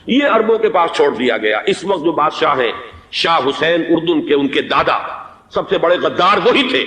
یہ عربوں کے پاس چھوڑ دیا گیا. اس وقت جو بادشاہ ہیں شاہ حسین اردن کے، ان کے دادا سب سے بڑے غدار وہی تھے،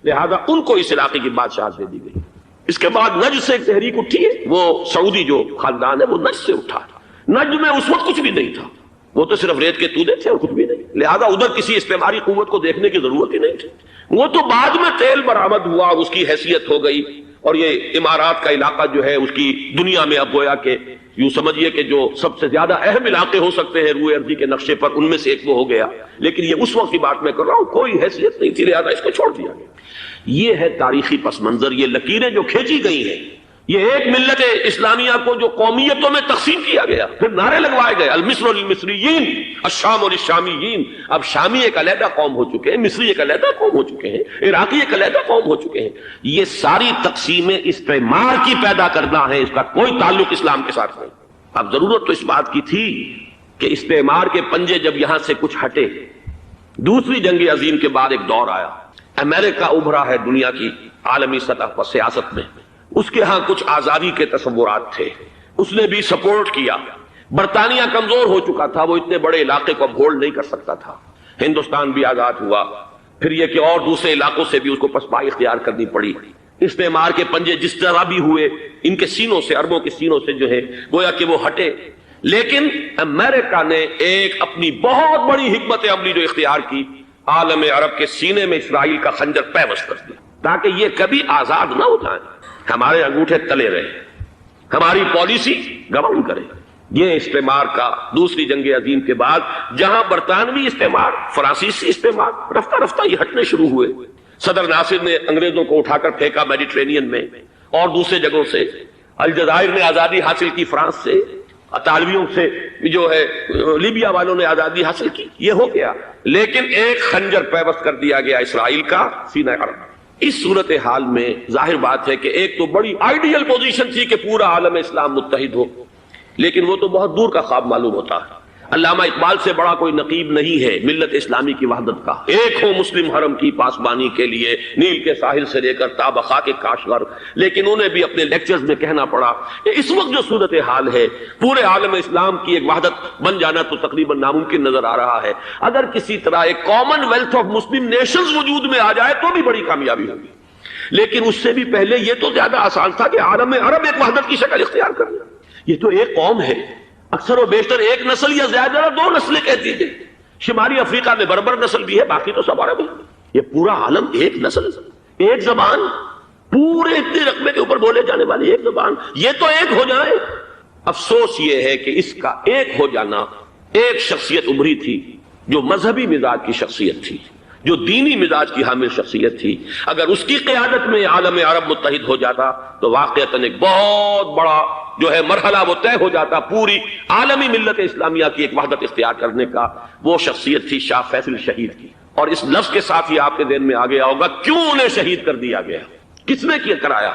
لہذا ان کو اس علاقے کی بادشاہت دے دی گئی. اس کے بعد نجد سے ایک تحریک اٹھی ہے، وہ سعودی جو خاندان ہے وہ نجد سے اٹھا. نجد میں اس وقت کچھ بھی نہیں تھا، وہ تو صرف ریت کے تودے تھے اور کچھ بھی نہیں، لہذا ادھر کسی استعماری قوت کو دیکھنے کی ضرورت ہی نہیں تھی. وہ تو بعد میں تیل برآمد ہوا اور اس کی حیثیت ہو گئی، اور یہ امارات کا علاقہ جو ہے اس کی دنیا میں اب گویا کہ یوں سمجھیے کہ جو سب سے زیادہ اہم علاقے ہو سکتے ہیں روئے ارضی کے نقشے پر، ان میں سے ایک وہ ہو گیا. لیکن یہ اس وقت کی بات میں کر رہا ہوں، کوئی حیثیت نہیں تھی، لہذا اس کو چھوڑ دیا گیا. یہ ہے تاریخی پس منظر، یہ لکیریں جو کھینچی گئی ہیں. یہ ایک ملت اسلامیہ کو جو قومیتوں میں تقسیم کیا گیا، پھر نعرے لگوائے گئے المصر للمصریین الشام للشامیین. اب شامی ایک علیحدہ قوم ہو چکے ہیں، مصری ایک علیحدہ قوم ہو چکے ہیں، عراقی ایک علیحدہ قوم ہو چکے ہیں. یہ ساری تقسیمیں استعمار کی پیدا کرنا ہے، اس کا کوئی تعلق اسلام کے ساتھ نہیں. اب ضرورت تو اس بات کی تھی کہ استعمار کے پنجے جب یہاں سے کچھ ہٹے، دوسری جنگ عظیم کے بعد ایک دور آیا، امریکہ ابھرا ہے دنیا کی عالمی سطح پر سیاست میں. اس کے ہاں کچھ آزادی کے تصورات تھے، اس نے بھی سپورٹ کیا. برطانیہ کمزور ہو چکا تھا، وہ اتنے بڑے علاقے کو اب ہولڈ نہیں کر سکتا تھا. ہندوستان بھی آزاد ہوا، پھر یہ کہ اور دوسرے علاقوں سے بھی اس کو پسپائی اختیار کرنی پڑی. استعمار کے پنجے جس طرح بھی ہوئے، ان کے سینوں سے، عربوں کے سینوں سے جو ہے گویا کہ وہ ہٹے. لیکن امریکہ نے ایک اپنی بہت بڑی حکمت عملی جو اختیار کی، عالم عرب کے سینے میں اسرائیل کا خنجر پیوست کر دیا تاکہ یہ کبھی آزاد نہ ہو جائیں، ہمارے انگوٹھے تلے رہے، ہماری پالیسی گورن کرے. یہ استعمار کا دوسری جنگ عظیم کے بعد جہاں برطانوی استعمار، فرانسیسی استعمار رفتہ رفتہ یہ ہٹنے شروع ہوئے. صدر ناصر نے انگریزوں کو اٹھا کر پھینکا میڈیٹرینین میں اور دوسرے جگہوں سے. الجزائر نے آزادی حاصل کی فرانس سے، اطالویوں سے جو ہے لیبیا والوں نے آزادی حاصل کی. یہ ہو گیا، لیکن ایک خنجر پیوست کر دیا گیا اسرائیل کا سینہ عرب. اس صورتحال میں ظاہر بات ہے کہ ایک تو بڑی آئیڈیل پوزیشن تھی کہ پورا عالم اسلام متحد ہو، لیکن وہ تو بہت دور کا خواب معلوم ہوتا ہے. علامہ اقبال سے بڑا کوئی نقیب نہیں ہے ملت اسلامی کی وحدت کا. ایک ہو مسلم حرم کی پاسبانی کے لیے، نیل کے ساحل سے لے کر تابخا کے کاشغر. لیکن انہیں بھی اپنے لیکچرز میں کہنا پڑا کہ اس وقت جو صورتحال ہے، پورے عالم اسلام کی ایک وحدت بن جانا تو تقریباً ناممکن نظر آ رہا ہے. اگر کسی طرح ایک common wealth of Muslim nations وجود میں آ جائے تو بھی بڑی کامیابی ہوگی. لیکن اس سے بھی پہلے یہ تو زیادہ آسان تھا کہ عالم عرب ایک وحدت کی شکل اختیار کرنا. یہ تو ایک قوم ہے، اکثر و بیشتر ایک نسل یا زیادہ دو نسلیں کہتی ہیں. شمالی افریقہ میں بربر نسل بھی ہے، باقی تو سب عرب ہیں. یہ پورا عالم ایک نسل، ایک زبان، پورے اتنے رقبے کے اوپر بولے جانے والی ایک زبان، یہ تو ایک ہو جائے. افسوس یہ ہے کہ اس کا ایک ہو جانا، ایک شخصیت ابھری تھی جو مذہبی مزاج کی شخصیت تھی، جو دینی مزاج کی حامل شخصیت تھی. اگر اس کی قیادت میں عالم عرب متحد ہو جاتا تو واقعتاً ایک بہت بڑا جو ہے مرحلہ وہ طے ہو جاتا پوری عالمی ملت اسلامیہ کی ایک وحدت اختیار کرنے کا. وہ شخصیت تھی شاہ فیصل شہید کی. اور اس لفظ کے ساتھ ہی آپ کے ذہن میں آ گیا ہوگا کیوں انہیں شہید کر دیا گیا، کس نے کیا کرایا،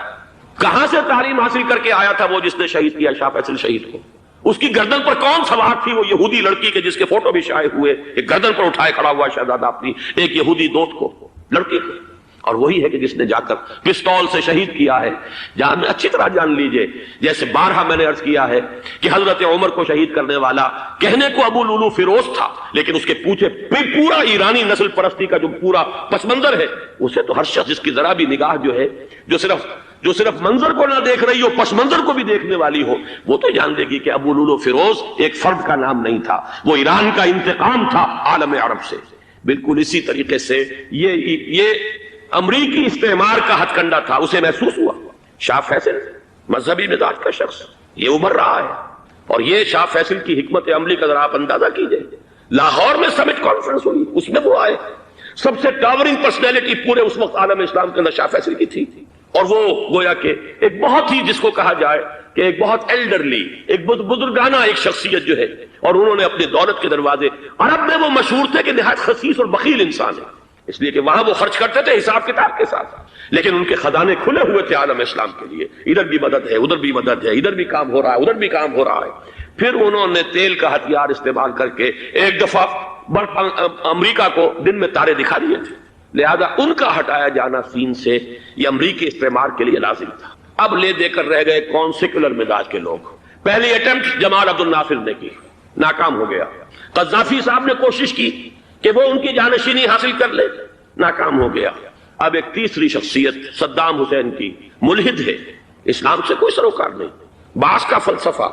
کہاں سے تعلیم حاصل کر کے آیا تھا وہ جس نے شہید کیا شاہ فیصل شہید کو. اس کی گردن پر کون سوار تھی؟ وہ یہودی لڑکی کے جس کے فوٹو بھی شائع ہوئے، ایک گردن پر اٹھائے کھڑا ہوا شہزادہ اپنی ایک یہودی دوست کو، لڑکی کو. اور وہی ہے کہ جس نے جا کر پستول سے شہید کیا ہے. جہاں میں اچھی طرح جان لیجئے، جیسے بارہا میں نے عرض کیا ہے کہ حضرت عمر کو شہید کرنے والا کہنے کو ابو لولو فیروز تھا، لیکن اس کے پیچھے پورا ایرانی نسل پرستی کا جو پورا پس منظر ہے، اسے تو ہر شخص جس کی ذرا بھی نگاہ جو ہے جو صرف منظر کو نہ دیکھ رہی ہو، پس منظر کو بھی دیکھنے والی ہو، وہ تو جان دے گی کہ ابو لولو فیروز ایک فرد کا نام نہیں تھا، وہ ایران کا انتقام تھا عالم عرب سے. بالکل اسی طریقے سے یہ امریکی استعمار کا ہتھ کنڈا تھا، اسے محسوس ہوا. شاہ فیصل مذہبی مزاج کا شخص یہ ابھر رہا ہے، اور یہ شاہ فیصل کی حکمت عملی کا ذرا آپ اندازہ کیجئے. لاہور میں سمٹ کانفرنس ہوئی، اس میں وہ آئے، سب سے ٹاورنگ پرسنالٹی پورے اس وقت عالم اسلام کے اندر شاہ فیصل کی تھی. اور وہ گویا کہ ایک بہت ہی جس کو کہا جائے کہ ایک بہت ایلڈرلی، ایک بزرگانہ ایک شخصیت جو ہے، اور انہوں نے اپنے دولت کے دروازے، عرب میں وہ مشہور تھے کہ نہایت خسیس اور بخیل انسان ہے، اس لیے کہ وہاں وہ خرچ کرتے تھے حساب کتاب کے ساتھ، لیکن ان کے خزانے کھلے ہوئے تھے عالم اسلام کے لیے. ادھر بھی مدد ہے، ادھر بھی مدد ہے، ادھر بھی کام ہو رہا ہے، ادھر بھی کام ہو رہا ہے. پھر انہوں نے تیل کا ہتھیار استعمال کر کے ایک دفعہ امریکہ کو دن میں تارے دکھا دیے تھے، لہذا ان کا ہٹایا جانا سین سے یہ امریکی استعمار کے لیے لازم تھا. اب لے دے کر رہ گئے کون؟ سیکولر مزاج کے لوگ، پہلی اٹمپٹ جمال عبد الناصر نے کی، ناکام ہو گیا۔ قذافی صاحب نے کوشش کی کہ وہ ان کی جانشینی حاصل کر لے، ناکام ہو گیا۔ اب ایک تیسری شخصیت صدام حسین کی، ملحد ہے، اسلام سے کوئی سروکار نہیں، باس کا فلسفہ،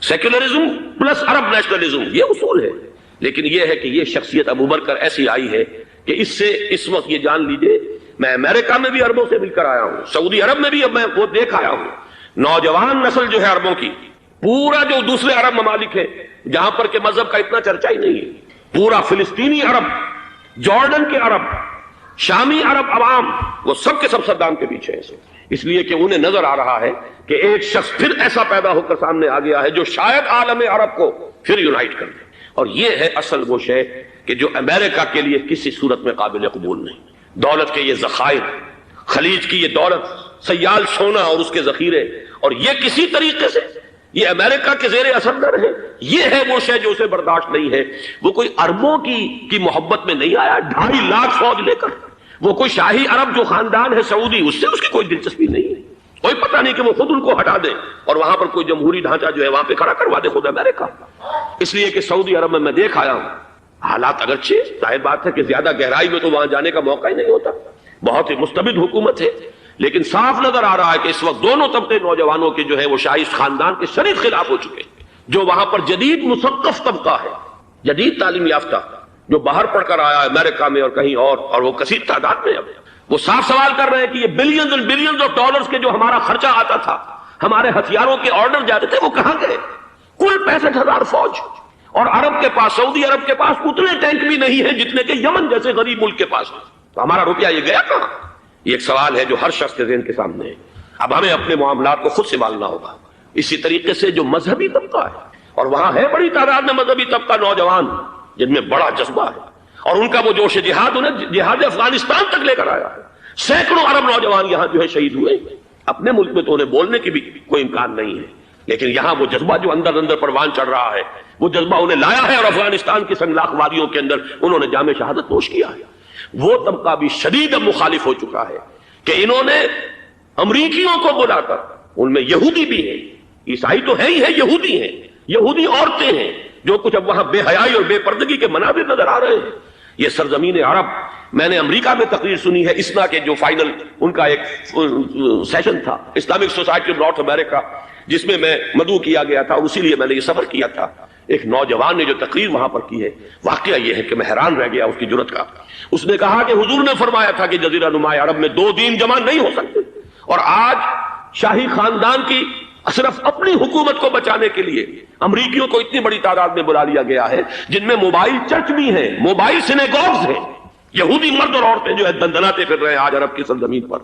سیکولرزم پلس عرب نیشنلزم، یہ اصول ہے۔ لیکن یہ ہے کہ یہ شخصیت ابو بکر ایسی آئی ہے کہ اس سے اس وقت یہ جان لیجئے، میں امریکہ میں بھی عربوں سے مل کر آیا ہوں، سعودی عرب میں بھی اب میں وہ دیکھ آیا ہوں، نوجوان نسل جو ہے عربوں کی، پورا جو دوسرے عرب ممالک ہیں جہاں پر کہ مذہب کا اتنا چرچا ہی نہیں ہے، پورا فلسطینی عرب، جارڈن کے عرب، شامی عرب عوام، وہ سب کے سب صدام کے پیچھے ہیں، اس لیے کہ انہیں نظر آ رہا ہے کہ ایک شخص پھر ایسا پیدا ہو کر سامنے آ گیا ہے جو شاید عالم عرب کو پھر یونائٹ کر دے، اور یہ ہے اصل وہ شے کہ جو امریکہ کے لیے کسی صورت میں قابل قبول نہیں۔ دولت کے یہ ذخائر، خلیج کی یہ دولت، سیال سونا اور اس کے ذخیرے، اور یہ کسی طریقے سے یہ امریکہ کے زیر اثر نہ رہے، یہ ہے وہ شے جو اسے برداشت نہیں ہے۔ وہ کوئی عربوں کی محبت میں نہیں آیا 2.5 لاکھ فوج لے کر، وہ کوئی شاہی عرب جو خاندان ہے سعودی، اس سے اس کی کوئی دلچسپی نہیں ہے، کوئی پتہ نہیں کہ وہ خود ان کو ہٹا دے اور وہاں پر کوئی جمہوری ڈھانچہ جو ہے وہاں پہ کھڑا کروا دے خود امریکہ۔ اس لیے کہ سعودی عرب میں دیکھ آیا ہوں، حالات اگرچہ ظاہر بات ہے کہ زیادہ گہرائی میں تو وہاں جانے کا موقع ہی نہیں ہوتا، بہت ہی مستبد حکومت ہے، لیکن صاف نظر آ رہا ہے کہ اس وقت دونوں طبقے نوجوانوں کے جو ہے وہ شاہی خاندان کے شدید خلاف ہو چکے ہیں۔ جو وہاں پر جدید مثقف طبقہ ہے، جدید تعلیم یافتہ، جو باہر پڑھ کر آیا ہے امریکہ میں اور کہیں اور وہ کثیر تعداد میں، اب وہ صاف سوال کر رہے ہیں کہ یہ بلینز اور بلینز آف ڈالرز کے جو ہمارا خرچہ آتا تھا، ہمارے ہتھیاروں کے آرڈر جاتے تھے، وہ کہاں گئے؟ کل 65,000 فوج، اور عرب کے پاس، سعودی عرب کے پاس اتنے ٹینک بھی نہیں ہیں جتنے کہ یمن جیسے غریب ملک کے پاس ہے، تو ہمارا روپیہ یہ گیا کہاں؟ یہ ایک سوال ہے جو ہر شخص کے ذہن کے سامنے ہے۔ اب ہمیں اپنے معاملات کو خود سنبھالنا ہوگا۔ اسی طریقے سے جو مذہبی طبقہ ہے، اور وہاں ہے بڑی تعداد میں مذہبی طبقہ نوجوان جن میں بڑا جذبہ ہے، اور ان کا وہ جوش جہاد انہیں جہاد افغانستان تک لے کر آیا ہے۔ سینکڑوں عرب نوجوان یہاں جو ہے شہید ہوئے، اپنے ملک میں تو انہیں بولنے کی بھی کوئی امکان نہیں ہے، لیکن یہاں وہ جذبہ جو اندر اندر پروان چڑھ رہا ہے، وہ جذبہ انہیں لایا ہے، اور افغانستان کی سنگلاخ وادیوں کے اندر انہوں نے جام شہادت نوش کیا ہے۔ وہ طبقہ بھی شدید مخالف ہو چکا ہے کہ انہوں نے امریکیوں کو بلا کر، ان میں یہودی بھی ہیں، عیسائی تو ہے ہی ہے، یہودی ہیں، یہودی عورتیں ہیں، جو کچھ اب وہاں بے حیائی اور بے پردگی کے مناظر نظر آ رہے ہیں۔ یہ سرزمین عرب، میں نے امریکہ میں تقریر سنی ہے، اسنا کے جو فائنل ان کا ایک سیشن تھا، اسلامک سوسائٹی آف نارتھ امریکہ، جس میں میں مدعو کیا گیا تھا، اور اسی لیے میں نے یہ سفر کیا تھا۔ ایک نوجوان نے جو تقریر وہاں پر کی ہے، واقعہ یہ ہے کہ میں حیران رہ گیا اس کی جرأت کا۔ اس نے کہا کہ حضور نے فرمایا تھا کہ جزیرہ نما عرب میں 2 دین جمع نہیں ہو سکتے، اور آج شاہی خاندان کی صرف اپنی حکومت کو بچانے کے لیے امریکیوں کو اتنی بڑی تعداد میں بلا لیا گیا ہے، جن میں موبائل چرچ بھی ہیں، موبائل سینیگوگز ہیں، یہودی مرد اور عورتیں جو ہے دندناتے پھر رہے ہیں آج عرب کی سرزمین پر۔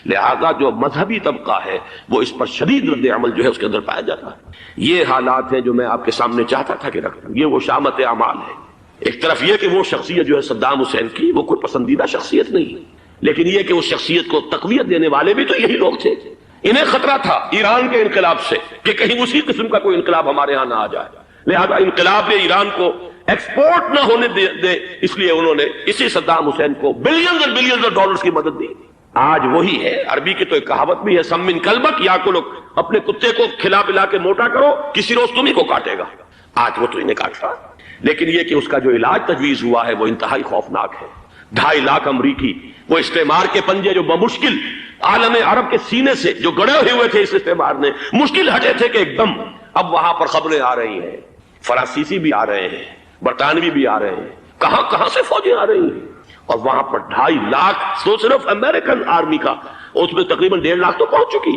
لہذا جو مذہبی طبقہ ہے وہ اس پر شدید رد عمل جو ہے اس کے اندر پایا جاتا ہے۔ یہ حالات ہیں جو میں آپ کے سامنے چاہتا تھا کہ رکھ دوں۔ یہ وہ شامت اعمال ہے۔ ایک طرف یہ کہ وہ شخصیت جو ہے صدام حسین کی، وہ کوئی پسندیدہ شخصیت نہیں، لیکن یہ کہ اس شخصیت کو تقویت دینے والے بھی تو یہی لوگ تھے۔ انہیں خطرہ تھا ایران کے انقلاب سے کہ کہیں اسی قسم کا کوئی انقلاب ہمارے ہاں نہ آ جائے، لہذا انقلاب ایران کو ایکسپورٹ نہ ہونے دے، اس لیے انہوں نے اسی صدام حسین کو بلینز اور بلینز آف ڈالرز کی مدد دی۔ آج وہی ہے، عربی کی تو ایک کہاوت بھی ہے، سمن کلبک یا کو، اپنے کتے کو کھلا پلا کے موٹا کرو، کسی روز تمہیں کو کاٹے گا۔ آج وہ تو انہیں کاٹ رہا، لیکن یہ کہ اس کا جو علاج تجویز ہوا ہے وہ انتہائی خوفناک ہے۔ 2.5 لاکھ امریکی وہ استعمار کے پنجے جو بمشکل عالم عرب کے سینے سے جو گڑے ہوئے تھے اس استعمار نے، مشکل ہٹے تھے کہ ایک دم اب وہاں پر خبریں آ رہی ہیں، فرانسیسی بھی آ رہے ہیں، برطانوی بھی آ رہے ہیں، کہاں کہاں سے فوجیں آ رہی ہیں، اور وہاں پر 2.5 لاکھ تو صرف امریکن آرمی کا، اس میں تقریباً 1.5 لاکھ تو پہنچ چکی،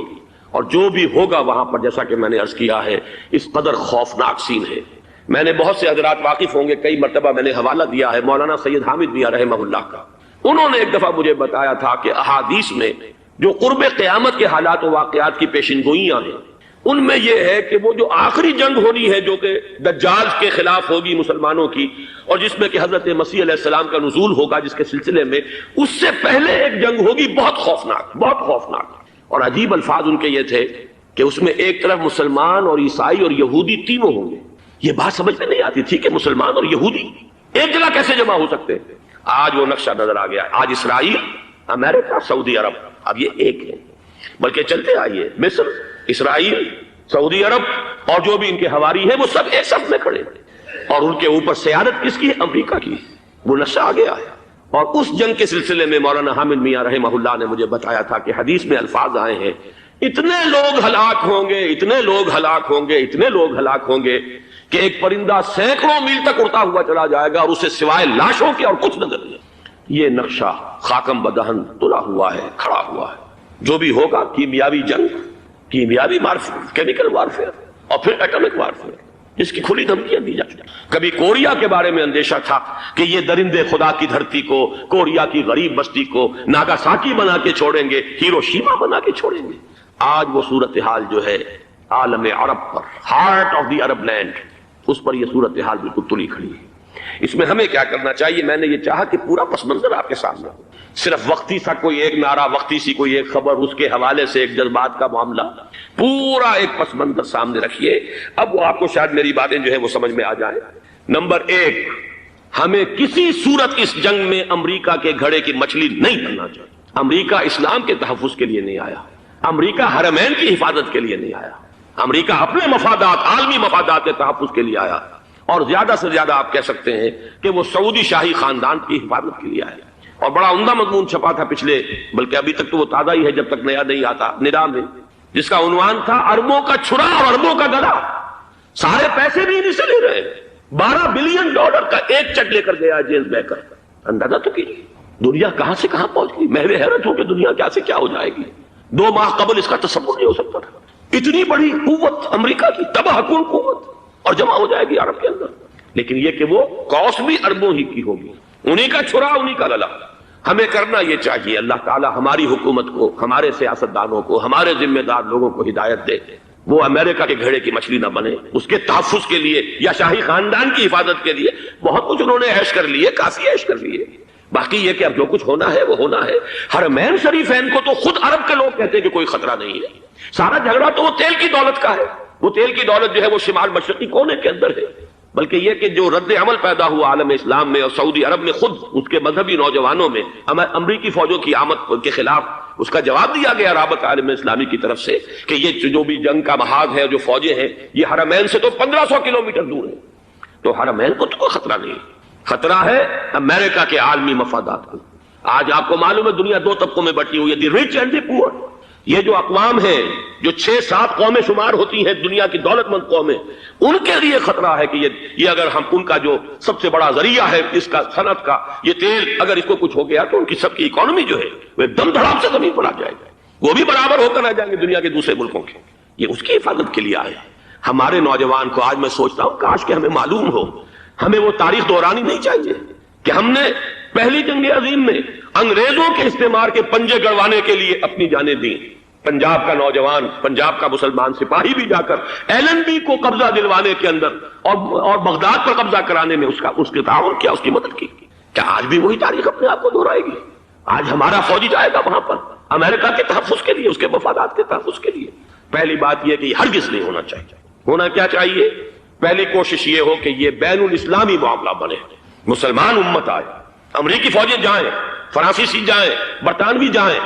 اور جو بھی ہوگا وہاں پر جیسا کہ میں نے عرض کیا ہے اس قدر خوفناک سین ہے۔ میں نے بہت سے حضرات واقف ہوں گے، کئی مرتبہ میں نے حوالہ دیا ہے مولانا سید حامد میاں رحمہ اللہ کا، انہوں نے ایک دفعہ مجھے بتایا تھا کہ احادیث میں جو قرب قیامت کے حالات و واقعات کی پیشن گوئیاں ہیں، ان میں یہ ہے کہ وہ جو آخری جنگ ہونی ہے جو کہ دجال کے خلاف ہوگی مسلمانوں کی، اور جس میں کہ حضرت مسیح علیہ السلام کا نزول ہوگا، جس کے سلسلے میں اس سے پہلے ایک جنگ ہوگی بہت خوفناک، بہت خوفناک۔ اور عجیب الفاظ ان کے یہ تھے کہ اس میں ایک طرف مسلمان اور عیسائی اور یہودی تینوں ہوں گے۔ یہ بات سمجھ میں نہیں آتی تھی کہ مسلمان اور یہودی ایک جگہ کیسے جمع ہو سکتے ہیں۔ آج وہ نقشہ نظر آ گیا، آج اسرائیل، امریکہ، سعودی عرب اب یہ ایک ہے، بلکہ چلتے آئیے، مصر، اسرائیل، سعودی عرب، اور جو بھی ان کے حواری ہیں وہ سب ایک صف میں کھڑے ہیں، اور ان کے اوپر سیادت کس کی ہے؟ امریکہ کی۔ وہ نشہ آ گیا ہے۔ اور اس جنگ کے سلسلے میں مولانا حامد میاں رحمہ اللہ نے مجھے بتایا تھا کہ حدیث میں الفاظ آئے ہیں، اتنے لوگ ہلاک ہوں گے، اتنے لوگ ہلاک ہوں گے، اتنے لوگ ہلاک ہوں گے کہ ایک پرندہ سینکڑوں میل تک اڑتا ہوا چلا جائے گا اور اسے سوائے لاشوں کے اور کچھ نظر نہیں۔ یہ نقشہ خاکم بدہن تلا ہوا ہے، کھڑا ہوا ہے۔ جو بھی ہوگا کیمیاوی جنگ، کیمیاوی وارفیئر، کیمیکل وارفیئر، اور پھر ایٹمک وارفیئر، جس کی کھلی دھمکیاں دی جاتی ہیں۔ کبھی کوریا کے بارے میں اندیشہ تھا کہ یہ درندے خدا کی دھرتی کو، کوریا کی غریب بستی کو ناگاساکی بنا کے چھوڑیں گے، ہیروشیما بنا کے چھوڑیں گے۔ آج وہ صورتحال جو ہے عالم عرب پر، heart of the Arab land, اس پر یہ صورتحال بالکل تلی کھڑی ہے۔ اس میں ہمیں کیا کرنا چاہیے؟ میں نے یہ چاہا کہ پورا پس منظر آپ کے سامنے ہو، صرف وقتی سا کوئی ایک نعرہ، وقتی سی کوئی ایک خبر، اس کے حوالے سے ایک جذبات کا معاملہ، پورا ایک پس منظر سامنے رکھیے۔ اب وہ آپ کو شاید میری باتیں جو ہیں وہ سمجھ میں آ جائیں۔ نمبر ایک، ہمیں کسی صورت اس جنگ میں امریکہ کے گھڑے کی مچھلی نہیں بننا چاہیے۔ امریکہ اسلام کے تحفظ کے لیے نہیں آیا، امریکہ حرمین کی حفاظت کے لیے نہیں آیا، امریکہ اپنے مفادات، عالمی مفادات کے تحفظ کے لیے آیا، اور زیادہ سے زیادہ آپ کہہ سکتے ہیں کہ وہ سعودی شاہی خاندان کی حفاظت کے لیے آیا۔ اور بڑا عمدہ مضمون چھپا تھا پچھلے، بلکہ ابھی تک تو وہ تازہ ہی ہے جب تک نیا نہیں آتا، ندا میں، جس کا عنوان تھا اربوں کا چھرا اور اربوں کا گدا۔ سارے پیسے بھی انہیں سے لے رہے ہیں۔ $12 بلین کا ایک چیک لے کر گیا جیمز بیکر۔ اندازہ تو کیجیے دنیا کہاں سے کہاں پہنچ گئی۔ میں حیرت ہوں کہ دنیا کیا سے کیا ہو جائے گی۔ 2 ماہ قبل اس کا تصور نہیں ہو سکتا تھا۔ اتنی بڑی قوت امریکہ کی، تباہ کن قوت، اور جمع ہو جائے گی عرب کے اندر۔ لیکن یہ کہ وہ کاسٹ بھی اربوں ہی کی ہوگی، انہی کا چھرا، انہی کا گلا۔ ہمیں کرنا یہ چاہیے، اللہ تعالی ہماری حکومت کو، ہمارے سیاستدانوں کو، ہمارے ذمہ دار لوگوں کو ہدایت دے، وہ امریکہ کے گھڑے کی مچھلی نہ بنے۔ اس کے تحفظ کے لیے یا شاہی خاندان کی حفاظت کے لیے بہت کچھ انہوں نے عیش کر لیے، کافی عیش کر لیے۔ باقی یہ کہ اب جو کچھ ہونا ہے وہ ہونا ہے۔ حرمین شریفین کو تو خود عرب کے لوگ کہتے ہیں کہ کوئی خطرہ نہیں ہے۔ سارا جھگڑا تو وہ تیل کی دولت کا ہے۔ وہ تیل کی دولت جو ہے وہ شمال مشرقی کونے کے اندر ہے۔ بلکہ یہ کہ جو رد عمل پیدا ہوا عالم اسلام میں اور سعودی عرب میں، خود اس کے مذہبی نوجوانوں میں امریکی فوجوں کی آمد کے خلاف اس کا جواب دیا گیا رابطہ عالم اسلامی کی طرف سے کہ یہ جو بھی جنگ کا محاذ ہے، جو فوجیں ہیں، یہ حرمین سے تو 1500 کلومیٹر دور ہے، تو حرمین کو تو کوئی خطرہ نہیں ہے۔ خطرہ ہے امریکہ کے عالمی مفادات کا۔ آج آپ کو معلوم ہے دنیا 2 طبقوں میں بٹی ہوئی ہے، دی رچ اینڈ دی پور۔ یہ جو اقوام ہیں، جو 6-7 قومیں شمار ہوتی ہیں دنیا کی دولت مند قومیں، ان کے لیے خطرہ ہے کہ یہ اگر ہم ان کا جو سب سے بڑا ذریعہ ہے اس کا صنعت کا، یہ تیل، اگر اس کو کچھ ہو گیا تو ان کی سب کی اکانومی جو ہے وہ دم دھڑام سے زمین پر آ جائے گا، وہ بھی برابر ہو کر آ جائیں گے دنیا کے دوسرے ملکوں کے۔ یہ اس کی حفاظت کے لیے آئے ہیں۔ ہمارے نوجوان کو آج میں سوچتا ہوں کاش کہ ہمیں معلوم ہو، ہمیں وہ تاریخ دہرانی نہیں چاہیے کہ ہم نے پہلی جنگ عظیم میں انگریزوں کے استعمار کے پنجے گڑوانے کے لیے اپنی جانیں دیں۔ پنجاب کا نوجوان، پنجاب کا مسلمان سپاہی بھی جا کر ایلن بی کو قبضہ دلوانے کے اندر اور بغداد پر قبضہ کرانے میں اس کے تعاون کیا، اس کی مدد کی۔ کیا آج بھی وہی تاریخ اپنے آپ کو دہرائے گی؟ آج ہمارا فوجی جائے گا وہاں پر امریکہ کے تحفظ کے لیے، اس کے مفادات کے تحفظ کے لیے۔ پہلی بات یہ کہ یہ ہرگز نہیں ہونا چاہیے۔ ہونا کیا چاہیے؟ پہلی کوشش یہ ہو کہ یہ بین الاسلامی معاملہ بنے، مسلمان امت آئے، امریکی فوجیں جائیں، فرانسیسی جائیں، برطانوی جائیں۔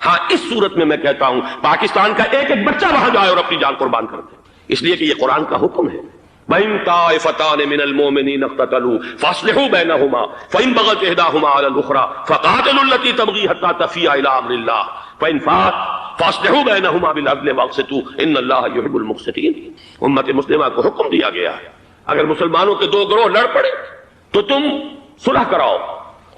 ہاں اس صورت میں کہتا ہوں پاکستان کا ایک ایک بچہ وہاں جائے اور اپنی جان قربان کر دے، اس لیے کہ یہ قرآن کا حکم ہے۔ وَإِن طَائِفَتَانِ مِنَ الْمُؤْمِنِينَ اقْتَتَلُوا فَأَصْلِحُوا بَيْنَهُمَا فَإِن بَغَتْ إِحْدَاهُمَا عَلَى الْأُخْرَى فَقَاتِلُوا الَّتِي تَبْغِي حَتَّى تَفِيءَ إِلَى أَمْرِ اللَّهِ فَإِن فَاءَتْ فَأَصْلِحُوا بَيْنَهُمَا بِالْعَدْلِ وَأَقْسِطُوا إِنَّ اللَّهَ يُحِبُّ الْمُقْسِطِينَ۔ امت مسلمہ کو حکم دیا گیا ہے اگر مسلمانوں کے 2 گروہ لڑ پڑے تو تم صلح کراؤ،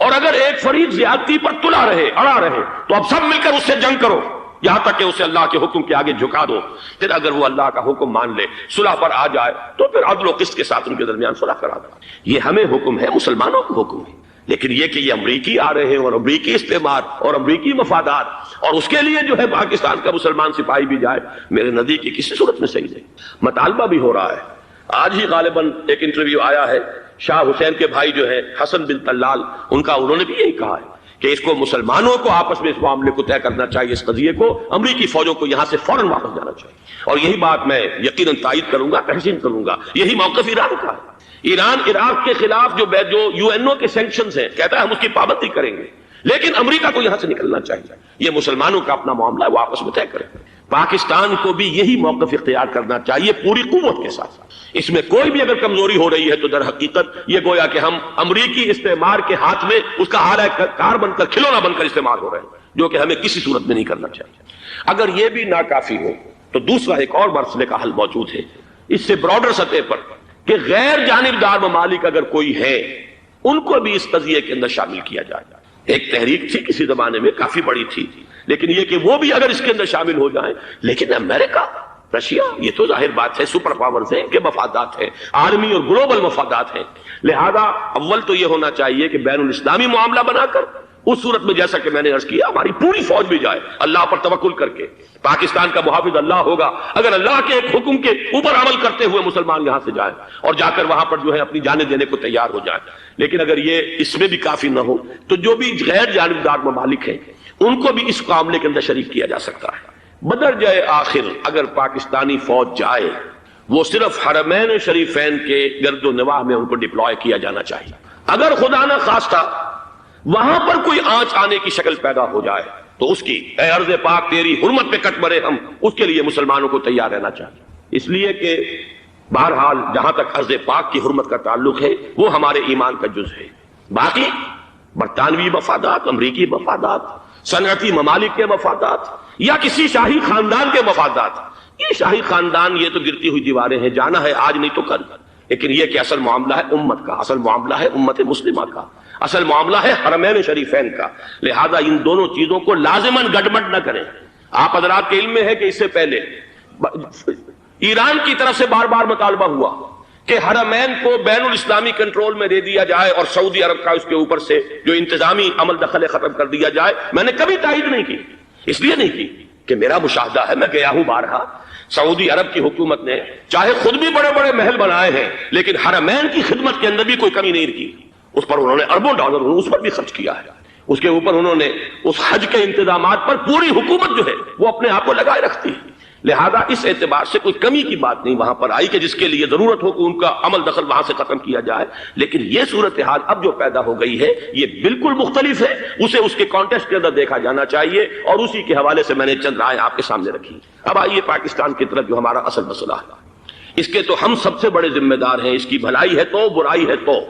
اور اگر ایک فریق زیادتی پر تلا رہے، اڑا رہے، تو اب سب مل کر اس سے جنگ کرو یہاں تک کہ اسے اللہ کے حکم کے آگے جھکا دو۔ پھر اگر وہ اللہ کا حکم مان لے، صلح پر آ جائے، تو پھر عدل و قسط کے ساتھ ان کے درمیان صلح کرا دو۔ یہ ہمیں حکم ہے، مسلمانوں کو حکم ہے۔ لیکن یہ کہ یہ امریکی آ رہے ہیں اور امریکی استعمار اور امریکی مفادات، اور اس کے لیے جو ہے پاکستان کا مسلمان سپاہی بھی جائے، میرے نزدیک کسی صورت میں صحیح نہیں۔ مطالبہ بھی ہو رہا ہے، آج ہی غالباً ایک انٹرویو آیا ہے، شاہ حسین کے بھائی جو ہیں حسن بن طلال، انہوں نے بھی یہی کہا ہے کہ اس کو مسلمانوں کو آپس میں اس معاملے کو طے کرنا چاہیے، اس قضیے کو، امریکی فوجوں کو یہاں سے فوراً واپس جانا چاہیے۔ اور یہی بات میں یقیناً تائید کروں گا، تحسین کروں گا، یہی موقف ایران کا ہے۔ ایران عراق کے خلاف جو UN کے سینکشنز ہیں، کہتا ہے ہم اس کی پابندی کریں گے، لیکن امریکہ کو یہاں سے نکلنا چاہیے۔ یہ مسلمانوں کا اپنا معاملہ ہے، وہ آپس میں طے کریں۔ پاکستان کو بھی یہی موقف اختیار کرنا چاہیے پوری قوت کے ساتھ. اس میں کوئی بھی اگر کمزوری ہو رہی ہے تو در حقیقت یہ گویا کہ ہم امریکی استعمار کے ہاتھ میں اس کا آلہ کار بن کر، کھلونا بن کر استعمال ہو رہے ہیں، جو کہ ہمیں کسی صورت میں نہیں کرنا چاہیے. اگر یہ بھی ناکافی ہو تو دوسرا ایک اور مسئلے کا حل موجود ہے اس سے براڈر سطح پر، کہ غیر جانبدار ممالک اگر کوئی ہے ان کو بھی اس قضیے کے اندر شامل کیا جائے. ایک تحریک تھی کسی زمانے میں، کافی بڑی تھی، لیکن یہ کہ وہ بھی اگر اس کے اندر شامل ہو جائیں. لیکن امریکہ، رشیا، یہ تو ظاہر بات ہے سپر پاورز ہیں، ان کے مفادات ہیں، عالمی اور گلوبل مفادات ہیں. لہذا اول تو یہ ہونا چاہیے کہ بین الاسلامی معاملہ بنا کر، اس صورت میں جیسا کہ میں نے عرض کیا ہماری پوری فوج بھی جائے اللہ پر توکل کر کے. پاکستان کا محافظ اللہ ہوگا. اگر اللہ کے ایک حکم کے اوپر عمل کرتے ہوئے مسلمان یہاں سے جائیں اور جا کر وہاں پر جو ہے اپنی جانیں دینے کو تیار ہو جائیں. لیکن اگر یہ اس میں بھی کافی نہ ہو تو جو بھی غیر جانبدار ممالک ہیں ان کو بھی اس معاملے کے اندر شریک کیا جا سکتا ہے. بدرجہ آخر اگر پاکستانی فوج جائے وہ صرف حرمین شریفین کے گرد و نواح میں ان کو ڈپلوائے کیا جانا چاہیے. اگر خدا نہ خواستہ وہاں پر کوئی آنچ آنے کی شکل پیدا ہو جائے تو اس کی، اے ارض پاک تیری حرمت پہ کٹ مرے ہم، اس کے لیے مسلمانوں کو تیار رہنا چاہیے. اس لیے کہ بہرحال جہاں تک ارض پاک کی حرمت کا تعلق ہے وہ ہمارے ایمان کا جز ہے. باقی برطانوی مفادات، امریکی مفادات، صنعتی ممالک کے مفادات یا کسی شاہی خاندان کے مفادات، یہ شاہی خاندان یہ تو گرتی ہوئی دیواریں ہیں، جانا ہے آج نہیں تو کل. لیکن یہ کہ اصل معاملہ ہے امت کا، اصل معاملہ ہے امت مسلمہ کا، اصل معاملہ ہے حرمین شریفین کا. لہذا ان دونوں چیزوں کو لازماً گڑبڑ نہ کریں. آپ حضرات کے علم میں ہے کہ اس سے پہلے ایران کی طرف سے بار بار مطالبہ ہوا کہ حرمین کو بین الاسلامی کنٹرول میں دے دیا جائے اور سعودی عرب کا اس کے اوپر سے جو انتظامی عمل دخل ختم کر دیا جائے. میں نے کبھی تائید نہیں کی، اس لیے نہیں کی کہ میرا مشاہدہ ہے، میں گیا ہوں بارہا، سعودی عرب کی حکومت نے چاہے خود بھی بڑے بڑے محل بنائے ہیں لیکن حرمین کی خدمت کے اندر بھی کوئی کمی نہیں کی. اس پر انہوں نے اربوں ڈالر اس پر بھی خرچ کیا ہے. اس کے اوپر انہوں نے اس حج کے انتظامات پر پوری حکومت جو ہے وہ اپنے آپ کو لگائے رکھتی ہے. لہذا اس اعتبار سے کوئی کمی کی بات نہیں وہاں پر آئی کہ جس کے لیے ضرورت ہو کہ ان کا عمل دخل وہاں سے ختم کیا جائے. لیکن یہ صورتحال اب جو پیدا ہو گئی ہے یہ بالکل مختلف ہے، اسے اس کے کانٹیکسٹ کے اندر دیکھا جانا چاہیے اور اسی کے حوالے سے میں نے چند رائے آپ کے سامنے رکھی. اب آئیے پاکستان کی طرف جو ہمارا اصل مسئلہ ہے، اس کے تو ہم سب سے بڑے ذمہ دار ہیں. اس کی بھلائی ہے تو، برائی ہے تو،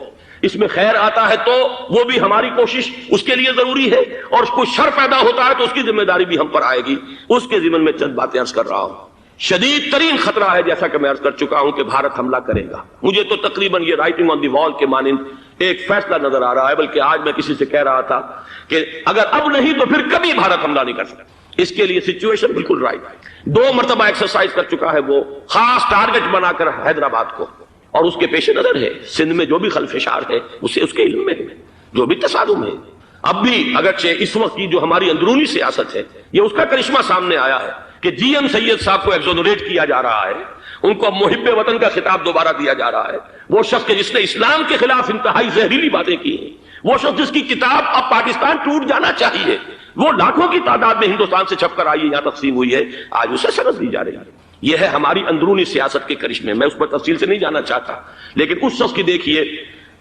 اس میں خیر آتا ہے تو وہ بھی ہماری کوشش اس کے لیے ضروری ہے، اور کوئی شر پیدا ہوتا ہے تو اس کی ذمہ داری بھی ہم پر آئے گی. اس کے ضمن میں چند باتیں عرض کر رہا ہوں. شدید ترین خطرہ ہے جیسا کہ میں عرض کر چکا ہوں کہ بھارت حملہ کرے گا. مجھے تو تقریباً یہ رائٹنگ آن دی وال کے مانند ایک فیصلہ نظر آ رہا ہے، بلکہ آج میں کسی سے کہہ رہا تھا کہ اگر اب نہیں تو پھر کبھی بھارت حملہ نہیں کر سکتا. اس کے لیے سچویشن بالکل رائٹ ہے. 2 مرتبہ ایکسرسائز کر چکا ہے وہ خاص ٹارگٹ بنا کر حیدرآباد کو، اور اس کے پیش نظر ہے سندھ میں جو بھی خلفشار ہے اسے اس کے علم میں ہے، جو بھی تصادم ہے. اب بھی اگرچہ اس وقت کی جو ہماری اندرونی سیاست ہے یہ اس کا کرشمہ سامنے آیا ہے کہ جی ایم سید صاحب کو ایگزونریٹ کیا جا رہا ہے، ان کو محب وطن کا خطاب دوبارہ دیا جا رہا ہے. وہ شخص جس نے اسلام کے خلاف انتہائی زہریلی باتیں کی ہیں، وہ شخص جس کی کتاب اب پاکستان ٹوٹ جانا چاہیے، وہ لاکھوں کی تعداد میں ہندوستان سے چھپ کر آئی ہے، یہاں تقسیم ہوئی ہے، آج اسے سند دی جا رہی ہے. یہ ہے ہماری اندرونی سیاست کے کرشمے. میں اس پر تفصیل سے نہیں جانا چاہتا، لیکن اس شخص کی دیکھیے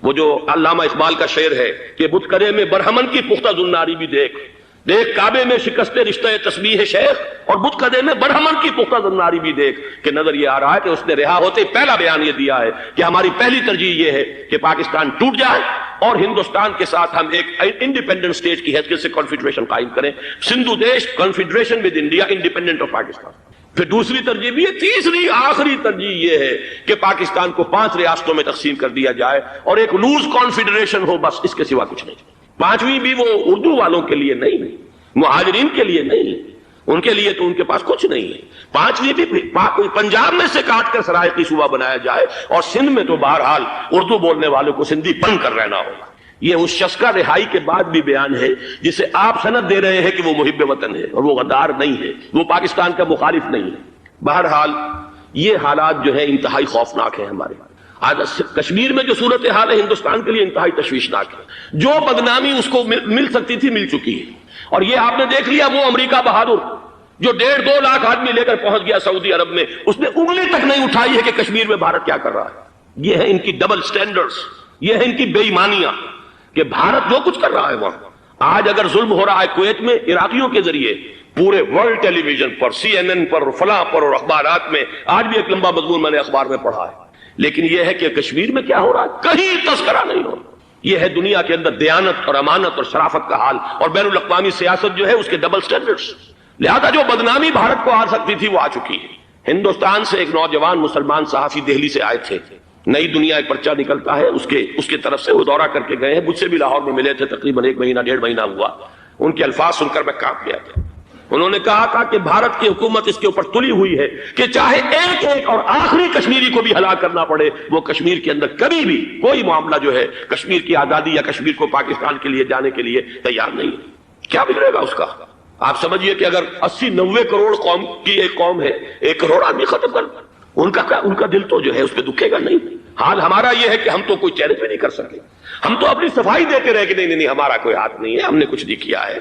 وہ جو علامہ اقبال کا شعر ہے کہ بت کرے میں برہمن کی پختہ زناری بھی دیکھ، دیکھ کعبے میں شکست رشتہ تسبیح شیخ، اور بت قدے میں برہمن کی پختہ زناری بھی دیکھ. کہ نظر یہ آ رہا ہے کہ اس نے رہا ہوتے پہلا بیان یہ دیا ہے کہ ہماری پہلی ترجیح یہ ہے کہ پاکستان ٹوٹ جائے اور ہندوستان کے ساتھ ہم ایک انڈیپینڈنٹ اسٹیٹ کی حیثیت سے کانفیڈریشن قائم کریں. سندھو دیش confederation with India independent of Pakistan. پھر دوسری ترجیح بھی ہے، تیسری آخری ترجیح یہ ہے کہ پاکستان کو 5 ریاستوں میں تقسیم کر دیا جائے اور ایک لوز کانفیڈریشن ہو، بس اس کے سوا کچھ نہیں. 5ویں بھی وہ اردو والوں کے لیے نہیں، مہاجرین کے لیے نہیں، ان کے لیے تو ان کے پاس کچھ نہیں ہے. 5ویں بھی پنجاب میں سے کاٹ کر سرائیکی صوبہ بنایا جائے اور سندھ میں تو بہرحال اردو بولنے والوں کو سندھی بن کر رہنا ہوگا. یہ اس شخص کا رہائی کے بعد بھی بیان ہے جسے آپ سند دے رہے ہیں کہ وہ محب وطن ہے، اور وہ غدار نہیں ہے، وہ پاکستان کا مخالف نہیں ہے. بہرحال یہ حالات جو ہے انتہائی خوفناک ہیں ہمارے. آج کشمیر میں جو صورتحال ہے ہندوستان کے لیے انتہائی تشویشناک ہے. جو بدنامی اس کو مل سکتی تھی مل چکی ہے. اور یہ آپ نے دیکھ لیا وہ امریکہ بہادر جو 1.5-2 لاکھ آدمی لے کر پہنچ گیا سعودی عرب میں، اس نے انگلی تک نہیں اٹھائی ہے کہ کشمیر میں بھارت کیا کر رہا ہے. یہ ہے ان کی ڈبل سٹینڈرڈز، یہ ہے ان کی بے ایمانیاں کہ بھارت جو کچھ کر رہا ہے وہاں. آج اگر ظلم ہو رہا ہے کویت میں عراقیوں کے ذریعے پورے ورلڈ ٹیلی ویژن پر، CNN پر، فلاں پر اور اخبارات میں، آج بھی ایک لمبا مضمون میں نے اخبار میں پڑھا ہے. لیکن یہ ہے کہ کشمیر میں کیا ہو رہا ہے کہیں تذکرہ نہیں ہو رہا. یہ ہے دنیا کے اندر دیانت اور امانت اور شرافت کا حال، اور بین الاقوامی سیاست جو ہے اس کے ڈبل سٹینڈرڈز. لہذا جو بدنامی بھارت کو آ سکتی تھی وہ آ چکی ہے. ہندوستان سے ایک نوجوان مسلمان صحافی دہلی سے آئے تھے، نئی دنیا ایک پرچہ نکلتا ہے اس کے طرف سے وہ دورہ کر کے گئے ہیں. مجھ سے بھی لاہور میں ملے تھے، تقریباً 1 مہینہ 1.5 مہینہ ہوا. ان کے الفاظ سن کر میں کانپ گیا تھا. انہوں نے کہا تھا کہ بھارت کی حکومت اس کے اوپر تلی ہوئی ہے کہ چاہے ایک ایک اور آخری کشمیری کو بھی ہلاک کرنا پڑے، وہ کشمیر کے اندر کبھی بھی کوئی معاملہ جو ہے کشمیر کی آزادی یا کشمیر کو پاکستان کے لیے جانے کے لیے تیار نہیں ہے. کیا بگڑے گا اس کا؟ آپ سمجھیے کہ اگر 80-90 کروڑ قوم کی ایک قوم ہے، 1 کروڑ آدمی ختم کر، ان کا دل تو جو ہے اس پہ دکھے گا نہیں. حال ہمارا یہ ہے کہ ہم تو کوئی چیلنج بھی نہیں کر سکے. ہم تو اپنی صفائی دیتے رہے کہ نہیں ہمارا کوئی ہاتھ نہیں ہے، ہم نے کچھ نہیں کیا ہے،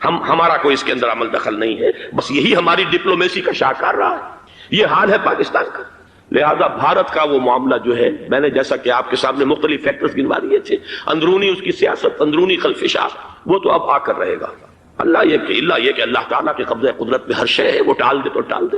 ہمارا کوئی اس کے اندر عمل دخل نہیں ہے. بس یہی ہماری ڈپلومیسی کا شاہکار رہا ہے. یہ حال ہے پاکستان کا. لہذا بھارت کا وہ معاملہ جو ہے، میں نے جیسا کہ آپ کے سامنے مختلف فیکٹرز گنوا دیے تھے، اندرونی اس کی سیاست، اندرونی خلفشات، وہ تو اب آ کر رہے گا. اللہ یہ کہ اللہ تعالیٰ کے قبضہ قدرت میں ہر شے ہے، وہ ٹال دے تو ٹال دے.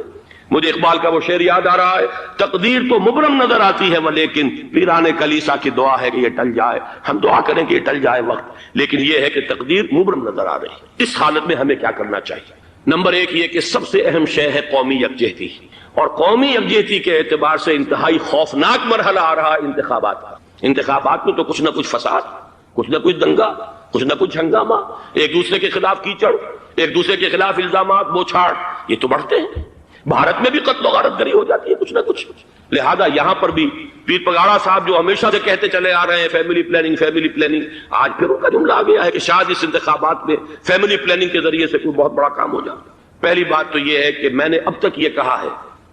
مجھے اقبال کا وہ شعر یاد آ رہا ہے، تقدیر تو مبرم نظر آتی ہے ولیکن پیران کلیسا کی دعا ہے کہ یہ ٹل جائے. ہم دعا کریں کہ یہ ٹل جائے وقت، لیکن یہ ہے کہ تقدیر مبرم نظر آ رہی ہے. اس حالت میں ہمیں کیا کرنا چاہیے؟ نمبر 1 یہ کہ سب سے اہم شے ہے قومی یکجہتی، اور قومی یکجہتی کے اعتبار سے انتہائی خوفناک مرحلہ آ رہا ہے انتخابات کا. انتخابات میں تو کچھ نہ کچھ فساد، کچھ نہ کچھ دنگا، کچھ نہ کچھ ہنگامہ، ایک دوسرے کے خلاف کیچڑ، ایک دوسرے کے خلاف الزامات بوچھاڑ، یہ تو بڑھتے ہیں. بھارت میں بھی قتل و غارت گری ہو جاتی ہے کچھ نہ کچھ. لہذا یہاں پر بھی پیر پگاڑا صاحب جو ہمیشہ سے کہتے چلے آ رہے ہیں فیملی پلاننگ، آج پھر ان کا جملہ آ گیا ہے کہ شاید اس انتخابات میں فیملی پلاننگ کے ذریعے سے کوئی بہت بڑا کام ہو جاتا. پہلی بات تو یہ ہے کہ میں نے اب تک یہ کہا ہے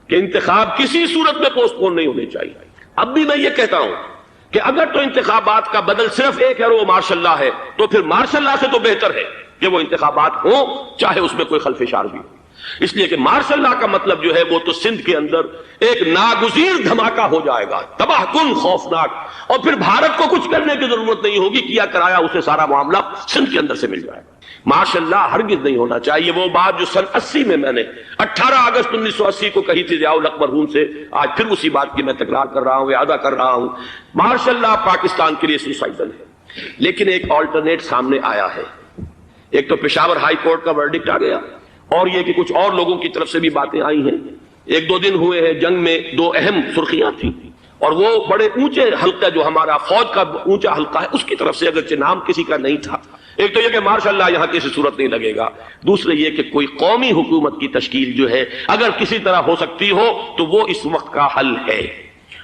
کہ انتخاب کسی صورت میں پوسٹ پون نہیں ہونے چاہیے. اب بھی میں یہ کہتا ہوں کہ اگر تو انتخابات کا بدل صرف ایک ہے اور وہ مارشل لا ہے، تو پھر مارشل لا سے تو بہتر ہے کہ وہ انتخابات ہوں چاہے اس میں کوئی خلفشار بھی ہو. اس لیے کہ مارشل لا کا مطلب جو ہے وہ تو سندھ کے اندر ایک ناگزیر دھماکہ ہو جائے گا، تباہ کن، خوفناک، اور پھر بھارت کو کچھ کرنے کی ضرورت نہیں ہوگی، کیا کرایا اسے سارا معاملہ سندھ کے اندر سے مل جائے گا. مارشل لا ہرگز نہیں ہونا چاہیے. وہ بات جو سن 80 میں نے 18 اگست 1980 کو کہی تھی ضیاء الحق مرحوم سے، آج پھر اسی بات کی میں تکرار کر رہا ہوں، اعادہ کر رہا ہوں. مارشل لا پاکستان کے لیے سوسائڈل ہے. لیکن ایک آلٹرنیٹ سامنے آیا ہے. ایک تو پشاور ہائی کورٹ کا ورڈکٹ آ گیا، اور یہ کہ کچھ اور لوگوں کی طرف سے بھی باتیں آئی ہیں. 1-2 دن ہوئے ہیں، جنگ میں 2 اہم سرخیاں تھیں، اور وہ بڑے اونچے حلقہ جو ہمارا فوج کا اونچا حلقہ ہے اس کی طرف سے، اگرچہ نام کسی کا نہیں تھا. ایک تو یہ کہ مارشاء اللہ یہاں کسی صورت نہیں لگے گا. دوسرے یہ کہ کوئی قومی حکومت کی تشکیل جو ہے اگر کسی طرح ہو سکتی ہو تو وہ اس وقت کا حل ہے،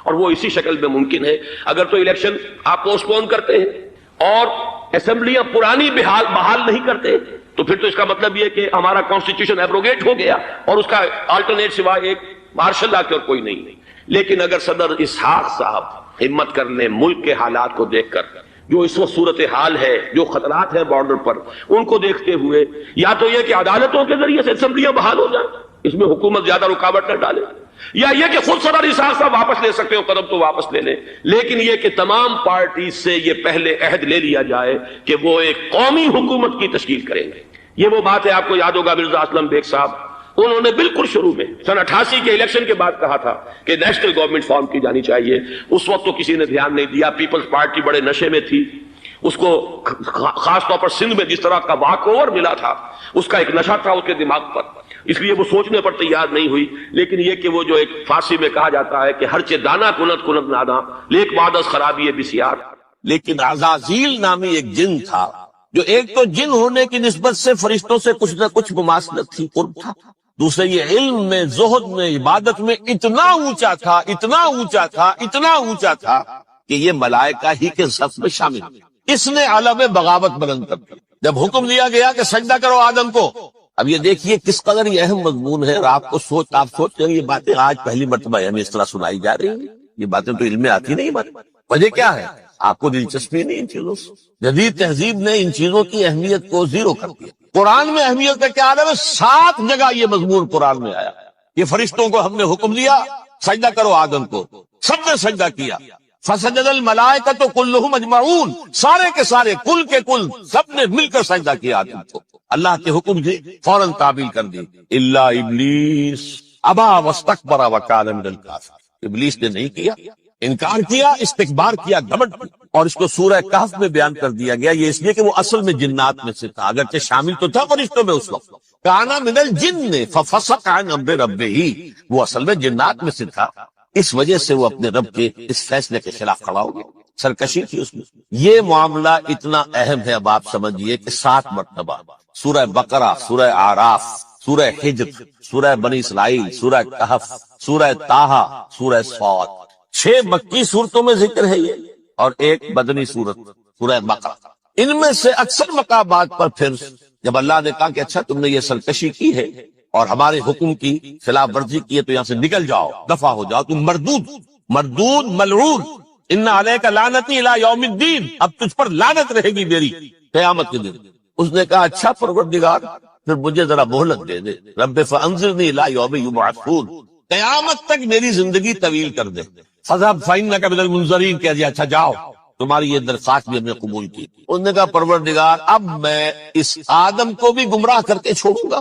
اور وہ اسی شکل میں ممکن ہے. اگر تو الیکشن آپ پوسٹ پون کرتے ہیں اور اسمبلیاں پرانی بحال نہیں کرتے، تو پھر تو اس کا مطلب یہ کہ ہمارا کانسٹیٹیوشن ایبروگیٹ ہو گیا، اور اس کا آلٹرنیٹ سوائے ایک مارشل لا کے اور کوئی نہیں. لیکن اگر صدر اسحاق صاحب ہمت کر لیں، ملک کے حالات کو دیکھ کر، جو اس وقت صورتحال ہے، جو خطرات ہیں بارڈر پر، ان کو دیکھتے ہوئے یا تو یہ کہ عدالتوں کے ذریعے سے اسمبلیاں بحال ہو جائیں، اس میں حکومت زیادہ رکاوٹ نہ ڈالے، یا یہ کہ خود صدر اسحاق صاحب واپس لے سکتے ہو قدم تو واپس لے لیں. لیکن یہ کہ تمام پارٹیز سے یہ پہلے عہد لے لیا جائے کہ وہ ایک قومی حکومت کی تشکیل کریں گے. یہ وہ بات ہے، آپ کو یاد ہوگا مرزا اسلم بیگ صاحب، انہوں نے بالکل شروع میں سن 88 کے الیکشن کے بعد کہا تھا کہ نیشنل گورنمنٹ فارم کی جانی چاہیے. اس وقت تو کسی نے دھیان نہیں دیا، پیپلز پارٹی بڑے نشے میں تھی، اس کو خاص طور پر سندھ میں جس طرح کا واک اوور ملا تھا، اس کا ایک نشہ تھا اس کے دماغ پر، اس لیے وہ سوچنے پر تیار نہیں ہوئی. لیکن یہ کہ وہ جو ایک فارسی میں کہا جاتا ہے کہ ہر چے دانا کنت کنت نادا لیک بعد از خرابی بسیار. لیکن عزازیل نامی ایک جن تھا جو ایک تو جن ہونے کی نسبت سے فرشتوں سے کچھ نہ کچھ مماثلت تھی، قرب تھا. دوسرے یہ علم میں، زہد میں، عبادت میں اتنا اونچا تھا، اتنا اونچا تھا، اتنا اونچا تھا کہ یہ ملائکہ ہی کے صف میں شامل. اس نے علم بغاوت بلند کر دیا جب حکم دیا گیا کہ سجدہ کرو آدم کو. اب یہ دیکھیے کس قدر یہ اہم مضمون ہے، اور آپ سوچ رہے ہیں یہ باتیں آج پہلی مرتبہ ہمیں اس طرح سنائی جا رہی ہیں. یہ باتیں تو علم میں آتی نہیں. وجہ کیا ہے؟ آپ کو دلچسپی نہیں ان چیزوں سے. جدید تہذیب نے ان چیزوں کی اہمیت کو زیرو کر دیا. قرآن میں اہمیت کا کیا عالم ہے؟ 7 جگہ یہ مضمون قرآن میں آیا. یہ فرشتوں کو ہم نے حکم دیا سجدہ کرو آدم کو، سب نے سجدہ کیا. فسجد الملائکۃ کلھم اجمعون، سارے کے سارے، کل کے کل، سب نے مل کر سجدہ کیا آدم کو. اللہ کے حکم کی فوراً تعمیل کر دی. الا ابلیس ابا واستکبر وکان من الکافرین. ابلیس نے نہیں کیا، انکار کیا، استکبار کیا، گھمنڈ کیا. اور اس کو سورہ کہف میں بیان کر دیا گیا. یہ اس لیے کہ وہ اصل میں جنات میں سے تھا، اگرچہ شامل تو تھا فرشتوں میں اس وقت. کانا من الجن ففسق عن امر ربہ، وہ اصل میں جنات میں سے تھا، اس وجہ سے وہ اپنے رب کے اس فیصلے کے خلاف کھڑا ہو گیا، سرکشی تھی اس میں. یہ معاملہ اتنا اہم ہے، اب آپ سمجھیے کہ 7 مرتبہ سورہ بقرہ، سورہ اعراف، سورہ حجر، سورہ بنی اسرائیل، سورہ کہف، سورہ طٰہٰ، سورہ صاد، 6 مکی صورتوں میں ذکر ہے یہ، اور ایک بدنی صورت سورہ بقرہ. ان میں سے اکثر مقامات پر پھر جب اللہ نے کہا کہ اچھا تم نے یہ سرکشی کی ہے اور ہمارے حکم کی خلاف ورزی کی ہے تو یہاں سے نکل جاؤ، دفع ہو جاؤ، تم مردود ملعون، ان علیک لعنتی الی یوم الدین، اب تجھ پر لعنت رہے گی میری قیامت کے دن. اس نے کہا اچھا پروردگار پھر مجھے ذرا مہلت دے دے، رب فانظرنی الی یوم یبعثون، قیامت تک میری زندگی طویل کر دے. فذهب فإنك من المنظرین، کہہ دیا اچھا جاؤ، تمہاری یہ درخواست بھی ہم نے قبول کی. اس نے کہا پروردگار اب میں اس آدم کو بھی گمراہ کر کے چھوڑوں گا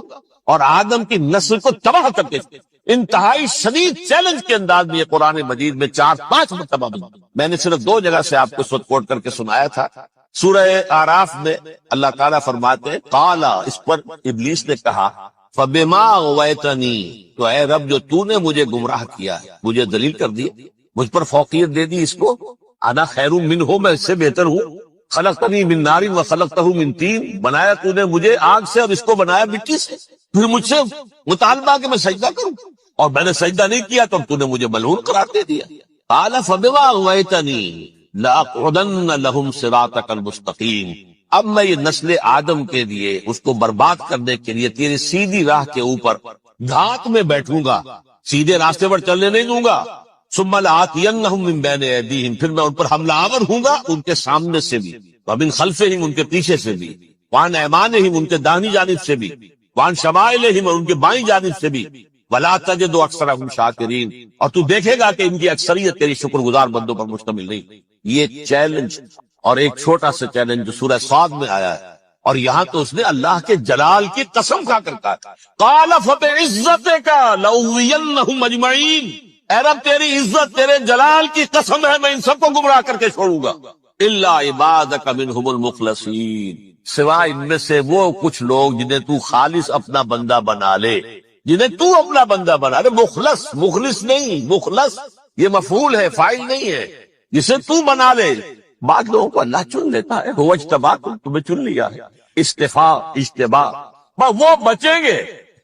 اور آدم کی نسل کو تباہ کر کے. انتہائی شدید چیلنج کے انداز میں یہ قرآن مجید میں 4-5 مرتبہ میں نے صرف 2 جگہ سے آپ کو اس وقت کوٹ کر کے سنایا تھا. سورہ اعراف میں اللہ تعالیٰ فرماتے ہیں قال، اس پر ابلیس نے کہا فبما اغویتنی، تو اے رب جو تو نے مجھے گمراہ کیا ہے، مجھے ذلیل کر دیا، مجھ پر فوقیت دے دی، اس کو انا خیر منہ، میں اس سے بہتر ہوں. خلقتنی من نار وخلقتہ من طین، بنایا تو نے مجھے آگ سے اور اس کو بنایا مٹی سے، پھر مجھ سے مطالبہ کہ میں سجدہ کروں اور میں نے سجدہ نہیں کیا تو تو نے مجھے ملعون قرار دے دیا. قال فبما اغویتنی لاقعدن لهم صراطک المستقیم، اب میں یہ نسل آدم کے لیے اس کو برباد کرنے کے لیے تیری سیدھی راہ کے اوپر دھات میں بیٹھوں گا، سیدھے راستے پر چلنے نہیں دوں گا. ثم لآتینہم من بین ایدیہم، پھر میں ان پر حملہ آور ہوں گا ان کے سامنے سے بھی، ومن خلفہم ان کے پیچھے سے بھی، وعن ایمانہم ان کے داہنی جانب سے بھی، وعن شمائلہم اور ان کے بائیں جانب سے بھی، ولا تجد اکثرہم شاکرین، اور تو دیکھے گا کہ ان کی اکثریت تیری شکر گزار بندوں پر مشتمل نہیں. یہ چیلنج، اور ایک چھوٹا سا چیلنج جو سورہ صاد میں آیا ہے، اور یہاں تو اس نے اللہ کے جلال کی قسم کھا کر کہا قال فبعزتک لأغوینہم اجمعین، اے رب تیری عزت، تیرے جلال کی قسم ہے میں ان سب کو گمراہ کر کے چھوڑوں گا. الا عبادک منہم المخلصین، سوائے ان میں سے وہ کچھ لوگ جنہیں تو خالص اپنا بندہ بنا لے، جنہیں تو اپنا بندہ بنا لے. مخلص نہیں، مخلص یہ مفعول ہے، فاعل نہیں ہے، جسے تو بنا لے. بعض لوگوں کو اللہ چن لیتا ہے، هو اجتباکم، تمہیں چن لیا ہے. استفاء، اجتباء، وہ بچیں گے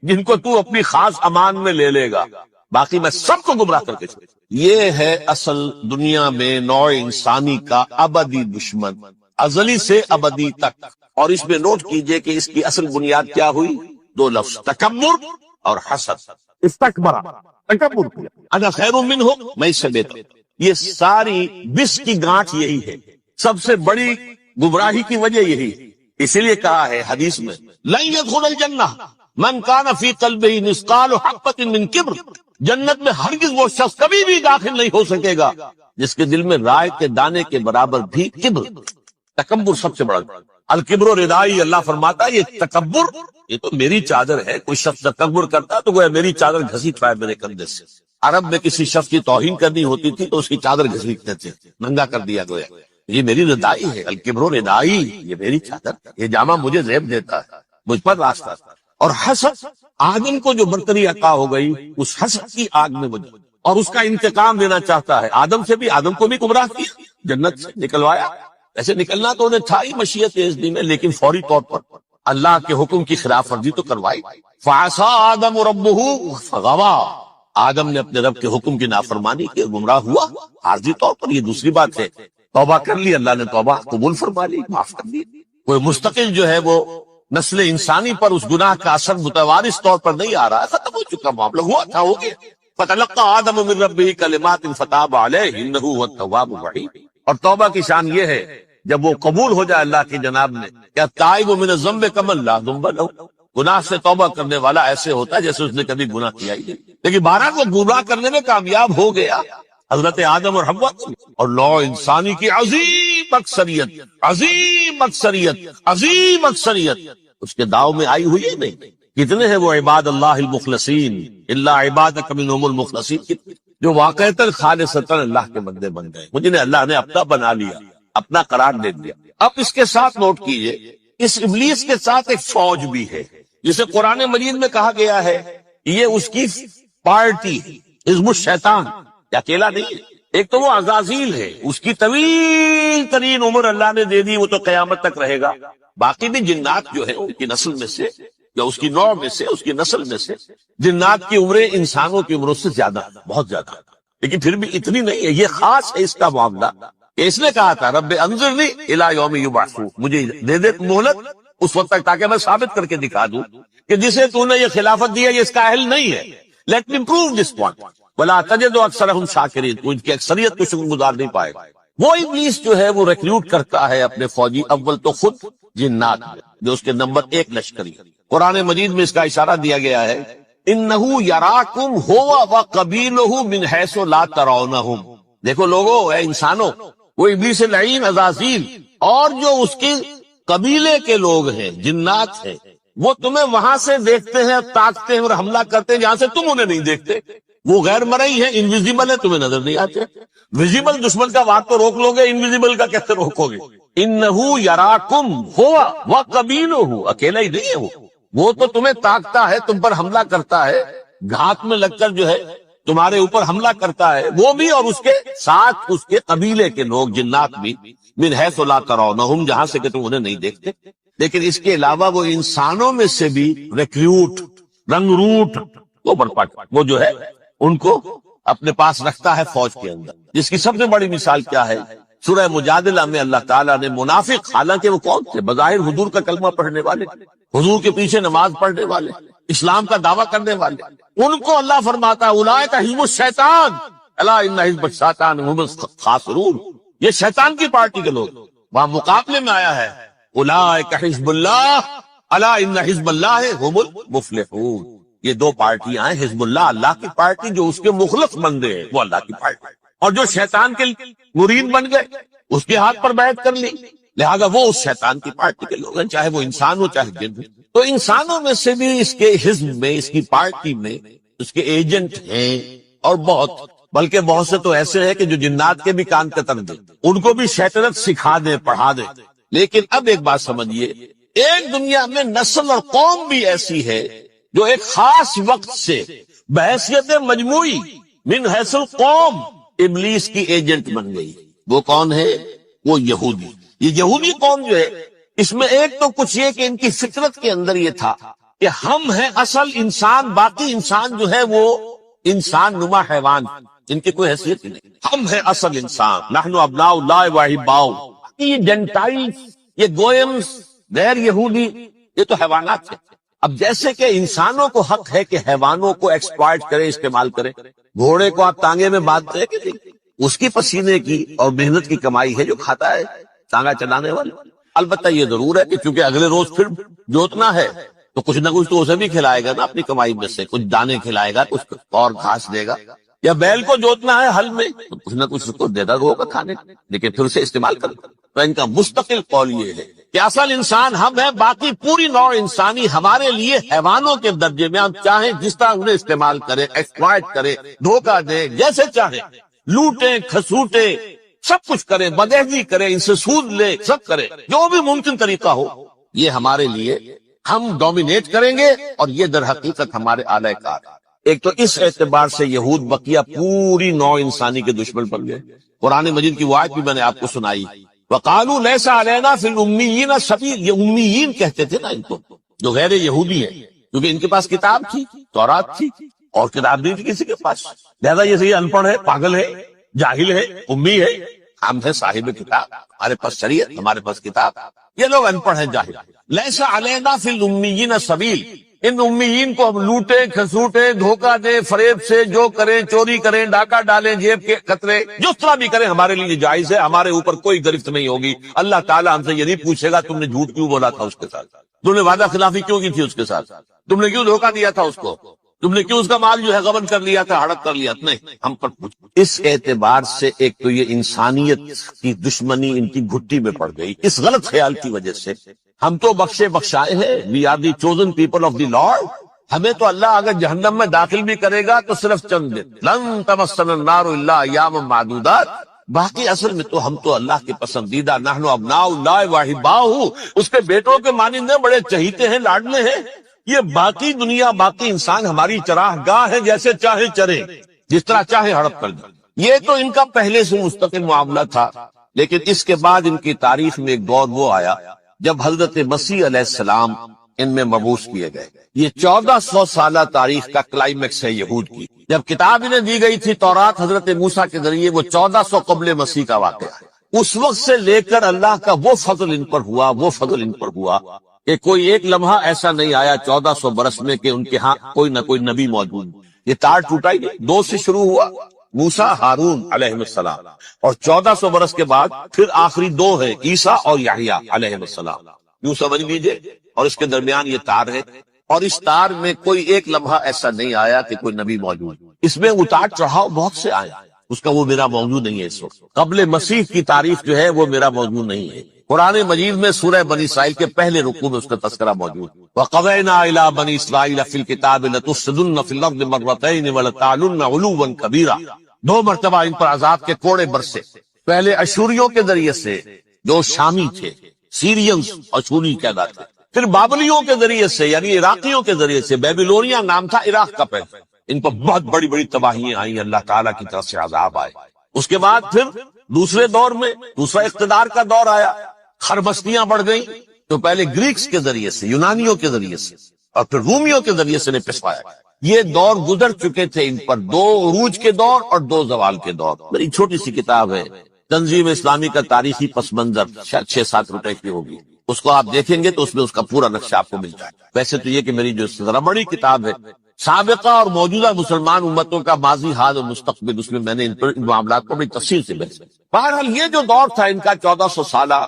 جن کو تو اپنی خاص امان میں لے لے گا، باقی میں سب کو گمراہ کر کے چھوڑ. یہ ہے اصل دنیا میں نوع انسانی کا ابدی دشمن، ازلی سے ابدی تک. اور اس میں نوٹ کیجئے کہ اس کی اصل بنیاد کیا ہوئی؟ 2 لفظ، تکبر اور حسد. استکبر، تکبر کیا، انا خیر منہ، میں اس سے بہتر. یہ ساری بس کی گانٹھ یہی ہے، سب سے بڑی گمراہی کی وجہ یہی ہے. اسی لیے کہا ہے حدیث میں لن يدخل الجنہ من کان فی قلبہ مثقال حبۃ من کبر، جنت میں ہرگز وہ شخص کبھی بھی داخل نہیں ہو سکے گا جس کے دل میں رائے کے دانے کے برابر بھی کبر. تکبر سب سے بڑا. الکبر ردائی، اللہ فرماتا ہے یہ تکبر یہ تو میری چادر ہے. کوئی شخص تکبر کرتا تو گویا میری چادر گھسیٹ رہا ہے میرے کندھے سے. عرب میں کسی شخص کی توہین کرنی ہوتی تھی تو اس کی چادر گھسیٹتے تھے، ننگا کر دیا گویا یہ میری ردائی ہے. الکبر ردائی، یہ میری چادر، یہ جامہ مجھے زیب دیتا ہے، مجھ پر راستہ. اور حسد، آدم کو جو برتری عطا ہو گئی اس حسد کی آگ میں وجہ، اور اس کا انتقام لینا چاہتا ہے. آدم سے بھی، آدم کو بھی گمراہ کیا، جنت سے نکلوایا. ایسے نکلنا تو انہیں تھا ہی مشیت ازلی میں، لیکن فوری طور پر اللہ کے حکم کی خلاف ورزی تو کروائی. فعصى آدم ربہ فغوى، آدم نے اپنے رب کے حکم کی نافرمانی کی، گمراہ ہوا عارضی طور پر. یہ دوسری بات ہے، توبہ کر لی، اللہ نے توبہ قبول فرما لی، معاف کر دی. کوئی مستقل جو ہے وہ نسل انسانی پر اس گناہ کا اثر متوارث طور پر نہیں آ رہا ہے، ختم ہو چکا معاملہ، ہوا تھا ہو گیا. فتلقى آدم من ربہ کلمات فتاب علیہ انہ هو التواب الرحیم. اور توبہ کی شان یہ ہے جب وہ قبول ہو جائے اللہ کی جناب میں، کیا تائب من الذنب کمن لا ذنب له، گناہ سے توبہ کرنے والا ایسے ہوتا ہے جیسے اس نے کبھی گناہ کیا ہی نہیں. لیکن بہرحال وہ گمراہ کرنے میں کامیاب ہو گیا، حضرت آدم اور حوا. اور نوع انسانی کی عظیم اکثریت اس کے داؤ میں آئی ہوئی ہے نہیں. کتنے ہیں وہ عباد اللہ المخلصین الا عبادک منہم المخلصین، کتنے جو واقعتاً خالصتاً اللہ کے بندے بن گئے، مجھے اللہ نے اپنا بنا لیا، اپنا قرار دے دیا. اب اس کے ساتھ نوٹ کیجئے، اس ابلیس کے ساتھ ایک فوج بھی ہے جسے قرآن مجید میں کہا گیا ہے یہ اس کی پارٹی ہے، حزب الشیطان. یہ اکیلا نہیں ہے، ایک تو وہ عزازیل ہے، اس کی طویل ترین عمر اللہ نے دے دی، وہ تو قیامت تک رہے گا. باقی بھی جنات جو ہے ان کی نسل میں سے یا اس کی نوع میں سے، اس کی نسل میں سے جنات کی عمریں انسانوں کی عمروں سے زیادہ، بہت زیادہ، لیکن پھر بھی اتنی نہیں ہے. یہ خاص ہے اس کا معاملہ کہ اس نے کہا تھا رب انظرنی الی یوم یبعثون، مجھے دے دے مہلت اس وقت تک تاکہ میں ثابت کر کے دکھا دوں کہ جسے تو نے یہ خلافت دی ہے یہ اس کا اہل نہیں ہے. Let me prove this point ولا تجد اکثرهم شاکرین، تو ان کی اکثریت کو شکر گزار نہیں پائے گا. وہ ابلیس جو ہے وہ ریکروٹ کرتا ہے اپنے فوجی، اول تو خود جنات جو اس کے نمبر 1 لشکری. قرآن مجید میں اس کا اشارہ دیا گیا ہے انہو یراکم ہوا وقبیلہ من حیث لا ترونہم. دیکھو لوگو، اے انسانوں، وہ ابلیس لعین عزازیل اور جو اس کے قبیلے کے لوگ ہیں، جنات ہیں، وہ تمہیں وہاں سے دیکھتے ہیں، تاکتے ہیں اور حملہ کرتے ہیں جہاں سے تم انہیں نہیں دیکھتے. وہ غیر مرئی ہیں، انویزیبل ہے، تمہیں نظر نہیں آتے. ویزیبل دشمن کا وار تو روک لو گے، انویزیبل کا کیسے روکو گے؟ انہو یراکم ہوا وقبیلہ، اکیلا ہی نہیں ہے وہ تو تمہیں تاکتا ہے، تم پر حملہ کرتا ہے، گھات میں لگ کر جو ہے تمہارے اوپر حملہ کرتا ہے، وہ بھی اور اس کے ساتھ اس کے قبیلے کے لوگ جنات بھی، من حیث لا ترونہم، جہاں سے کہ تم انہیں نہیں دیکھتے. لیکن اس کے علاوہ وہ انسانوں میں سے بھی ریکریوٹ، رنگ روٹ، وہ برپٹ، وہ جو ہے ان کو اپنے پاس رکھتا ہے فوج کے اندر. جس کی سب سے بڑی مثال کیا ہے؟ سورہ مجادلہ میں اللہ تعالیٰ نے منافق، حالانکہ وہ کون تھے؟ بظاہر حضور کا کلمہ پڑھنے والے، حضور کے پیچھے نماز پڑھنے والے، اسلام کا دعویٰ کرنے والے، ان کو اللہ فرماتا ہے اولئک حزب الشیطان الا ان حزب الشیطان هم الخاسرون. یہ شیطان کی پارٹی کے لوگ. وہاں مقابلے میں آیا ہے اولئک حزب اللہ الا ان حزب اللہ هم المفلحون. یہ دو پارٹیاں ہیں، حزب اللہ اللہ کی پارٹی جو اس کے مخلص بندے ہیں، وہ اللہ کی پارٹی، اور جو شیطان کے مرید بن گئے اس کے ہاتھ پر بیعت کر لی، لہذا وہ اس شیطان کی پارٹی کے لوگ ہیں، چاہے وہ انسان ہو چاہے جن ہو. تو انسانوں میں سے بھی اس کے حزب میں، اس کی پارٹی میں اس کے ایجنٹ ہیں، اور بہت، بلکہ بہت سے تو ایسے ہیں کہ جو جنات کے بھی کان کتر دیں، ان کو بھی شیطنت سکھا دیں، پڑھا دیں. لیکن اب ایک بات سمجھیے، ایک دنیا میں نسل اور قوم بھی ایسی ہے جو ایک خاص وقت سے بحیثیت مجموعی من حیث القوم ابلیس کی ایجنٹ بن گئی. وہ کون ہے؟ وہ یہودی. یہ یہودی قوم جو ہے، اس میں ایک تو کچھ یہ کہ ان کی فطرت کے اندر یہ تھا کہ ہم ہیں اصل انسان، باقی انسان جو ہے وہ انسان نما حیوان، ان کی کوئی حیثیت ہی نہیں. ہم ہیں اصل انسان، نحن ابناء اللہ واحباؤ. یہ جنٹائل، یہ گوئمز، غیر یہودی، یہ تو حیوانات ہیں. اب جیسے کہ انسانوں کو حق ہے کہ حیوانوں کو ایکسپلائٹ کرے، استعمال کرے. گھوڑے کو آپ تانگے میں باندھتے ہیں کہ نہیں؟ اس کی پسینے کی اور محنت کی کمائی ہے جو کھاتا ہے تانگا چلانے والے. البتہ یہ ضرور ہے کہ چونکہ اگلے روز پھر جوتنا ہے تو کچھ نہ کچھ تو اسے بھی کھلائے گا نا، اپنی کمائی میں سے کچھ دانے کھلائے گا، کچھ اور گھاس دے گا. یا بیل کو جوتنا ہے ہل میں تو کچھ نہ کچھ اس کو دیتا ہوگا کھانے، لیکن پھر اسے استعمال کرتا. تو ان کا مستقل قول یہ ہے کہ اصل انسان ہم ہیں، باقی پوری نوع انسانی ہمارے لیے حیوانوں کے درجے میں. ہم چاہیں جس طرح انہیں استعمال کریں، ایکسپلائٹ کریں، دھوکہ دیں، جیسے چاہیں، لوٹیں کھسوٹیں، سب کچھ کریں، بدہضی کریں، ان سے سود لیں، سب کریں، جو بھی ممکن طریقہ ہو. یہ ہمارے لیے، ہم ڈومینیٹ کریں گے، اور یہ در حقیقت ہمارے اعلی کار. ایک تو اس اعتبار سے یہود بقیہ پوری نوع انسانی کے دشمن بن گئے. قرآن مجید کی وہ آیت بھی میں نے آپ کو سنائی، وَقَالُوا لَيْسَ عَلَيْنَا فِي الْأُمِّيِّينَ سَبِيلٌ. یہ امیین کہتے تھے نا ان کو، جو غیر یہودی ہیں، کیونکہ ان کے پاس کتاب تھی، تورات تھی، اور کتاب نہیں تھی کسی کے پاس. لہذا یہ صحیح ان پڑھ ہے، پاگل ہے، جاہل ہے، امی ہے. ہم ہیں صاحب کتاب، ہمارے پاس شریعت، ہمارے پاس کتاب. یہ لوگ ان پڑھ ہیں، جاہل. لَيْسَ عَلَيْنَا فِي الْأُمِّيِّينَ سَبِيلٌ. ان امیین کو ہم لوٹیں کھسوٹیں، دھوکہ دیں، فریب سے جو کریں، چوری کریں، ڈاکہ ڈالیں، جیب کے قطرے، جس طرح بھی کریں ہمارے لیے جائز ہے. ہمارے اوپر کوئی گرفت نہیں ہوگی. اللہ تعالیٰ ہم سے یہ نہیں پوچھے گا تم نے جھوٹ کیوں بولا تھا اس کے ساتھ، تم نے وعدہ خلافی کیوں کی تھی اس کے ساتھ، تم نے کیوں دھوکہ دیا تھا اس کو، تم نے کیوں اس کا مال جو ہے غبن کر لیا تھا، ہڑپ کر لیا. نہیں، ہم پر پوچھ. اس اعتبار سے ایک تو یہ انسانیت کی دشمنی ان کی گھٹی میں پڑ گئی، اس غلط خیال کی وجہ سے ہم تو بخشے بخشائے ہیں، we are the chosen people of the Lord. ہمیں تو اللہ اگر جہنم میں داخل بھی کرے گا تو صرف چند دن، لن تمسنا النار الا ایاما معدودات. باقی اصل میں تو ہم تو اللہ کے پسندیدہ، نحن ابناء اللہ واحباؤہ، اس کے بیٹوں کے مانند ہیں، بڑے چہیتے ہیں، لاڈلے ہیں. یہ باقی دنیا، باقی انسان ہماری چراہ گاہ ہے، جیسے چاہے چرے، جس طرح چاہے ہڑپ کر دیں. یہ تو ان کا پہلے سے مستقل معاملہ تھا. لیکن اس کے بعد ان کی تاریخ میں ایک دور وہ آیا جب حضرت مسیح علیہ السلام ان میں مبعوث کیے گئے. یہ 1400 سالہ تاریخ کا کلائمیکس ہے یہود کی. جب کتاب انہیں دی گئی تھی تورات حضرت موسیٰ کے ذریعے، وہ 1400 قبل مسیح کا واقعہ ہے. اس وقت سے لے کر اللہ کا وہ فضل ان پر ہوا، وہ فضل ان پر ہوا کہ کوئی ایک لمحہ ایسا نہیں آیا 1400 برس میں کہ ان کے ہاں کوئی نہ کوئی نبی موجود. یہ تار ٹوٹا ہی نہیں. 2 سے شروع ہوا، موسیٰ ہارون علیہ السلام، اور 1400 برس کے بعد پھر آخری 2 ہیں، عیسیٰ اور یحییٰ علیہ السلام. یوں سمجھ لیجئے. اور اس کے درمیان یہ تار ہے، اور اس تار میں کوئی ایک لمحہ ایسا نہیں آیا کہ کوئی نبی موجود. اس میں اتار چڑھاؤ بہت سے آئے، اس کا وہ میرا موضوع نہیں ہے. اس وقت قبل مسیح کی تاریخ جو ہے وہ میرا موضوع نہیں ہے. قرآن مجید میں سورہ بنی اسرائیل کے پہلے رکوع میں اس کا تذکرہ موجود. وَقَضَيْنَا إِلَىٰ بَنِي إِسْرَائِيلَ فِي الْكِتَابِ لَتُفْسِدُنَّ فِي الْأَرْضِ مَرَّتَيْنِ وَلَتَعْلُنَّ عُلُوًّا كَبِيرًا. 2 مرتبہ ان پر عذاب کے کوڑے برسے. پہلے اشوریوں کے ذریعے سے جو شامی تھے، سیرینز اشوری کہلاتے تھے. پھر بابلیوں کے ذریعے سے، یعنی عراقیوں کے ذریعے سے. بیبیلونیا نام تھا عراق کا پہلے. ان پر بہت بڑی بڑی تباہیاں آئیں، اللہ تعالیٰ کی طرف سے عذاب آئے. اس کے بعد پھر دوسرے دور میں دوسرا اقتدار کا دور آیا، خربستیاں بڑھ گئیں. تو پہلے گریکس کے ذریعے سے، یونانیوں کے ذریعے سے، اور پھر رومیوں کے ذریعے سے پسوایا. یہ دور گزر چکے تھے ان پر، 2 عروج کے دور اور 2 زوال کے دور. میری چھوٹی سی کتاب ہے تنظیم اسلامی کا تاریخی پس منظر، شاید 6-7 روپے کی ہوگی. اس کو آپ دیکھیں گے تو اس میں اس کا پورا نقشہ آپ کو مل جائے. ویسے تو یہ کہ میری جو ذرا بڑی کتاب ہے، سابقہ اور موجودہ مسلمان امتوں کا ماضی، حال اور مستقبل، اس میں میں نے ان معاملات کو بڑی تفصیل سے بحث. بہرحال یہ جو دور تھا ان کا 1400 سالہ،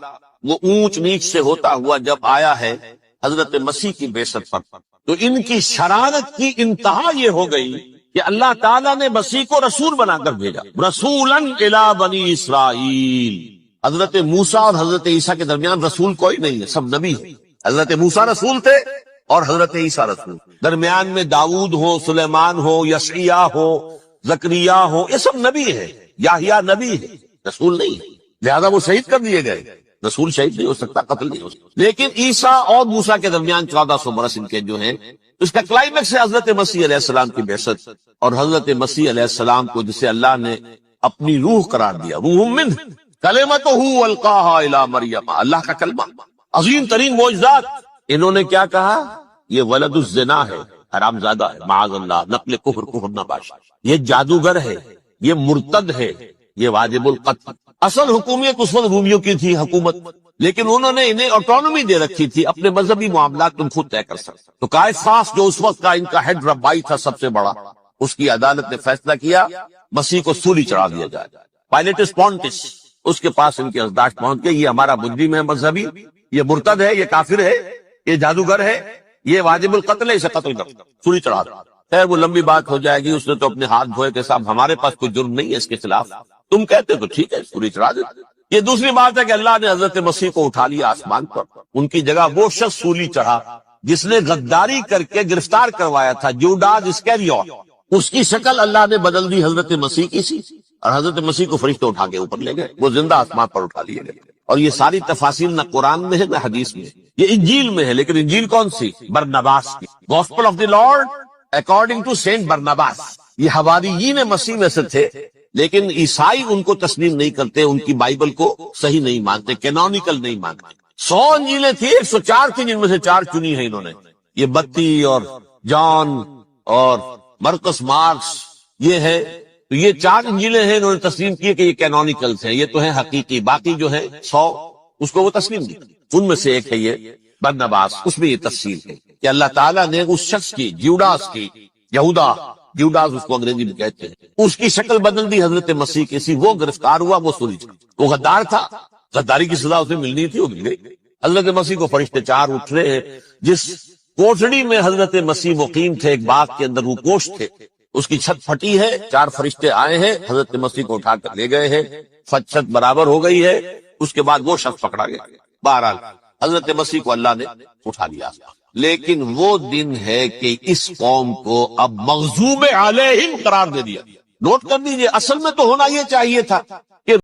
وہ اونچ نیچ سے ہوتا ہوا جب آیا ہے حضرت مسیح کی بعثت پر، تو ان کی شرارت کی انتہا یہ ہو گئی کہ اللہ تعالیٰ نے مسیح کو رسول بنا کر بھیجا. رسولاً الی بنی اسرائیل. حضرت موسیٰ اور حضرت عیسیٰ کے درمیان رسول کوئی نہیں ہے، سب نبی ہیں. حضرت موسیٰ رسول تھے اور حضرت عیسیٰ رسول. درمیان میں داؤد ہو، سلیمان ہو، یشعیاء ہو، زکریا ہو، یہ سب نبی ہے. یحییٰ نبی ہے، رسول نہیں ہے. لہذا وہ شہید کر دیے گئے. رسول شہید نہیں ہو سکتا، قتل نہیں ہو سکتا. لیکن عیسیٰ اور موسیٰ کے درمیان 1400 برس ان کے جو ہیں، اس کا کلائمیکس ہے حضرت مسیح علیہ السلام کی بعثت. اور حضرت مسیح علیہ السلام کو جسے اللہ نے اپنی روح قرار دیا، روح منہ، کلمتہ القاہا الی مریم، اللہ کا کلمہ، عظیم ترین معجزات. انہوں نے کیا کہا؟ یہ ولد الزنا ہے، حرام زادہ ہے، معاذ اللہ، نقل کفر نباش، یہ جادوگر ہے، یہ مرتد ہے، یہ واجب القتل. اصل حکومت اس وقت رومیوں کی تھی حکومت، لیکن انہوں نے انہیں آٹونومی دے رکھی تھی، اپنے مذہبی معاملات تم خود طے کر سکتے. تو قائفاس جو اس وقت کا ان کا ہیڈ ربائی تھا سب سے بڑا، اس کی عدالت نے فیصلہ کیا مسیح کو سولی چڑھا دیا جائے. پائلیٹس پونٹس اس کے پاس ان کی ازداش پہنچ گئی، یہ ہمارا مجرم ہے مذہبی، یہ مرتد ہے، یہ کافر ہے، یہ جادوگر ہے، یہ واجب القتل ہے، اسے قتل کر سولی چڑھا دو. خیر وہ لمبی بات ہو جائے گی. اس نے تو اپنے ہاتھ دھوئے کہ صاحب ہمارے پاس کوئی جرم نہیں ہے اس کے خلاف، تم کہتے تو ٹھیک ہے سولی چڑھا دو. یہ دوسری بات ہے کہ اللہ نے حضرت مسیح کو اٹھا لیا آسمان پر. ان کی جگہ وہ شخص سولی چڑھا جس نے غداری کر کے گرفتار کروایا تھا، جوڈاس اسکیریوٹ. اس کی شکل اللہ نے بدل دی حضرت مسیح کی سی، اور حضرت مسیح کو فرشتے اٹھا کے اوپر لے گئے، وہ زندہ آسمان پر اٹھا لیے گئے. اور یہ ساری تفاصیل نہ قرآن میں ہے نہ حدیث میں، یہ انجیل میں ہے. لیکن انجیل کون سی؟ برنباس کی، gospel of the Lord according to Saint Barnabas. یہ حواریین مسیح میں سے تھے، لیکن عیسائی ان کو تسلیم نہیں کرتے، ان کی بائبل کو صحیح نہیں مانتے، کینونیکل نہیں مانتے. 100 انجیلیں تھی، 104 تھی، جن میں سے 4 چنی ہیں انہوں نے. یہ بتی اور جان اور مرکس مارکس یہ ہے. تو یہ 4 انجیلیں ہیں، انہوں نے تسلیم کی کہ یہ کینونیکلز ہیں، یہ تو ہیں حقیقی. باقی جو ہے 100 اس کو وہ تسلیم کی. ان میں سے ایک ہے یہ برنباس. اس میں یہ تفصیل ہے کہ اللہ تعالیٰ نے اس شخص کی، جیوڈاس کی، یہودا جیوڈاس اس کو انگریزی میں کہتے ہیں، اس کی شکل بدل دی حضرت مسیح کی سی. وہ گرفتار ہوا، وہ سولی چڑھا. وہ غدار تھا، غداری کی سزا اسے ملنی تھی، وہ مل گئی. حضرت مسیح کو فرشتے 4 اٹھ رہے ہیں. جس کوٹڑی میں حضرت مسیح مقیم تھے، ایک باغ کے اندر روپوش تھے، اس کی چھت پھٹی ہے. 4 فرشتے آئے ہیں، حضرت مسیح کو اٹھا کر لے گئے ہیں. چھت برابر ہو گئی ہے. اس کے بعد وہ شخص پکڑا گیا. بہرحال حضرت مسیح کو اللہ نے اٹھا لیا، لیکن وہ دن ہے کہ اس قوم کو اب مغضوب علیہم قرار دے دیا۔ نوٹ کر دیجئے، اصل میں تو ہونا یہ چاہیے تھا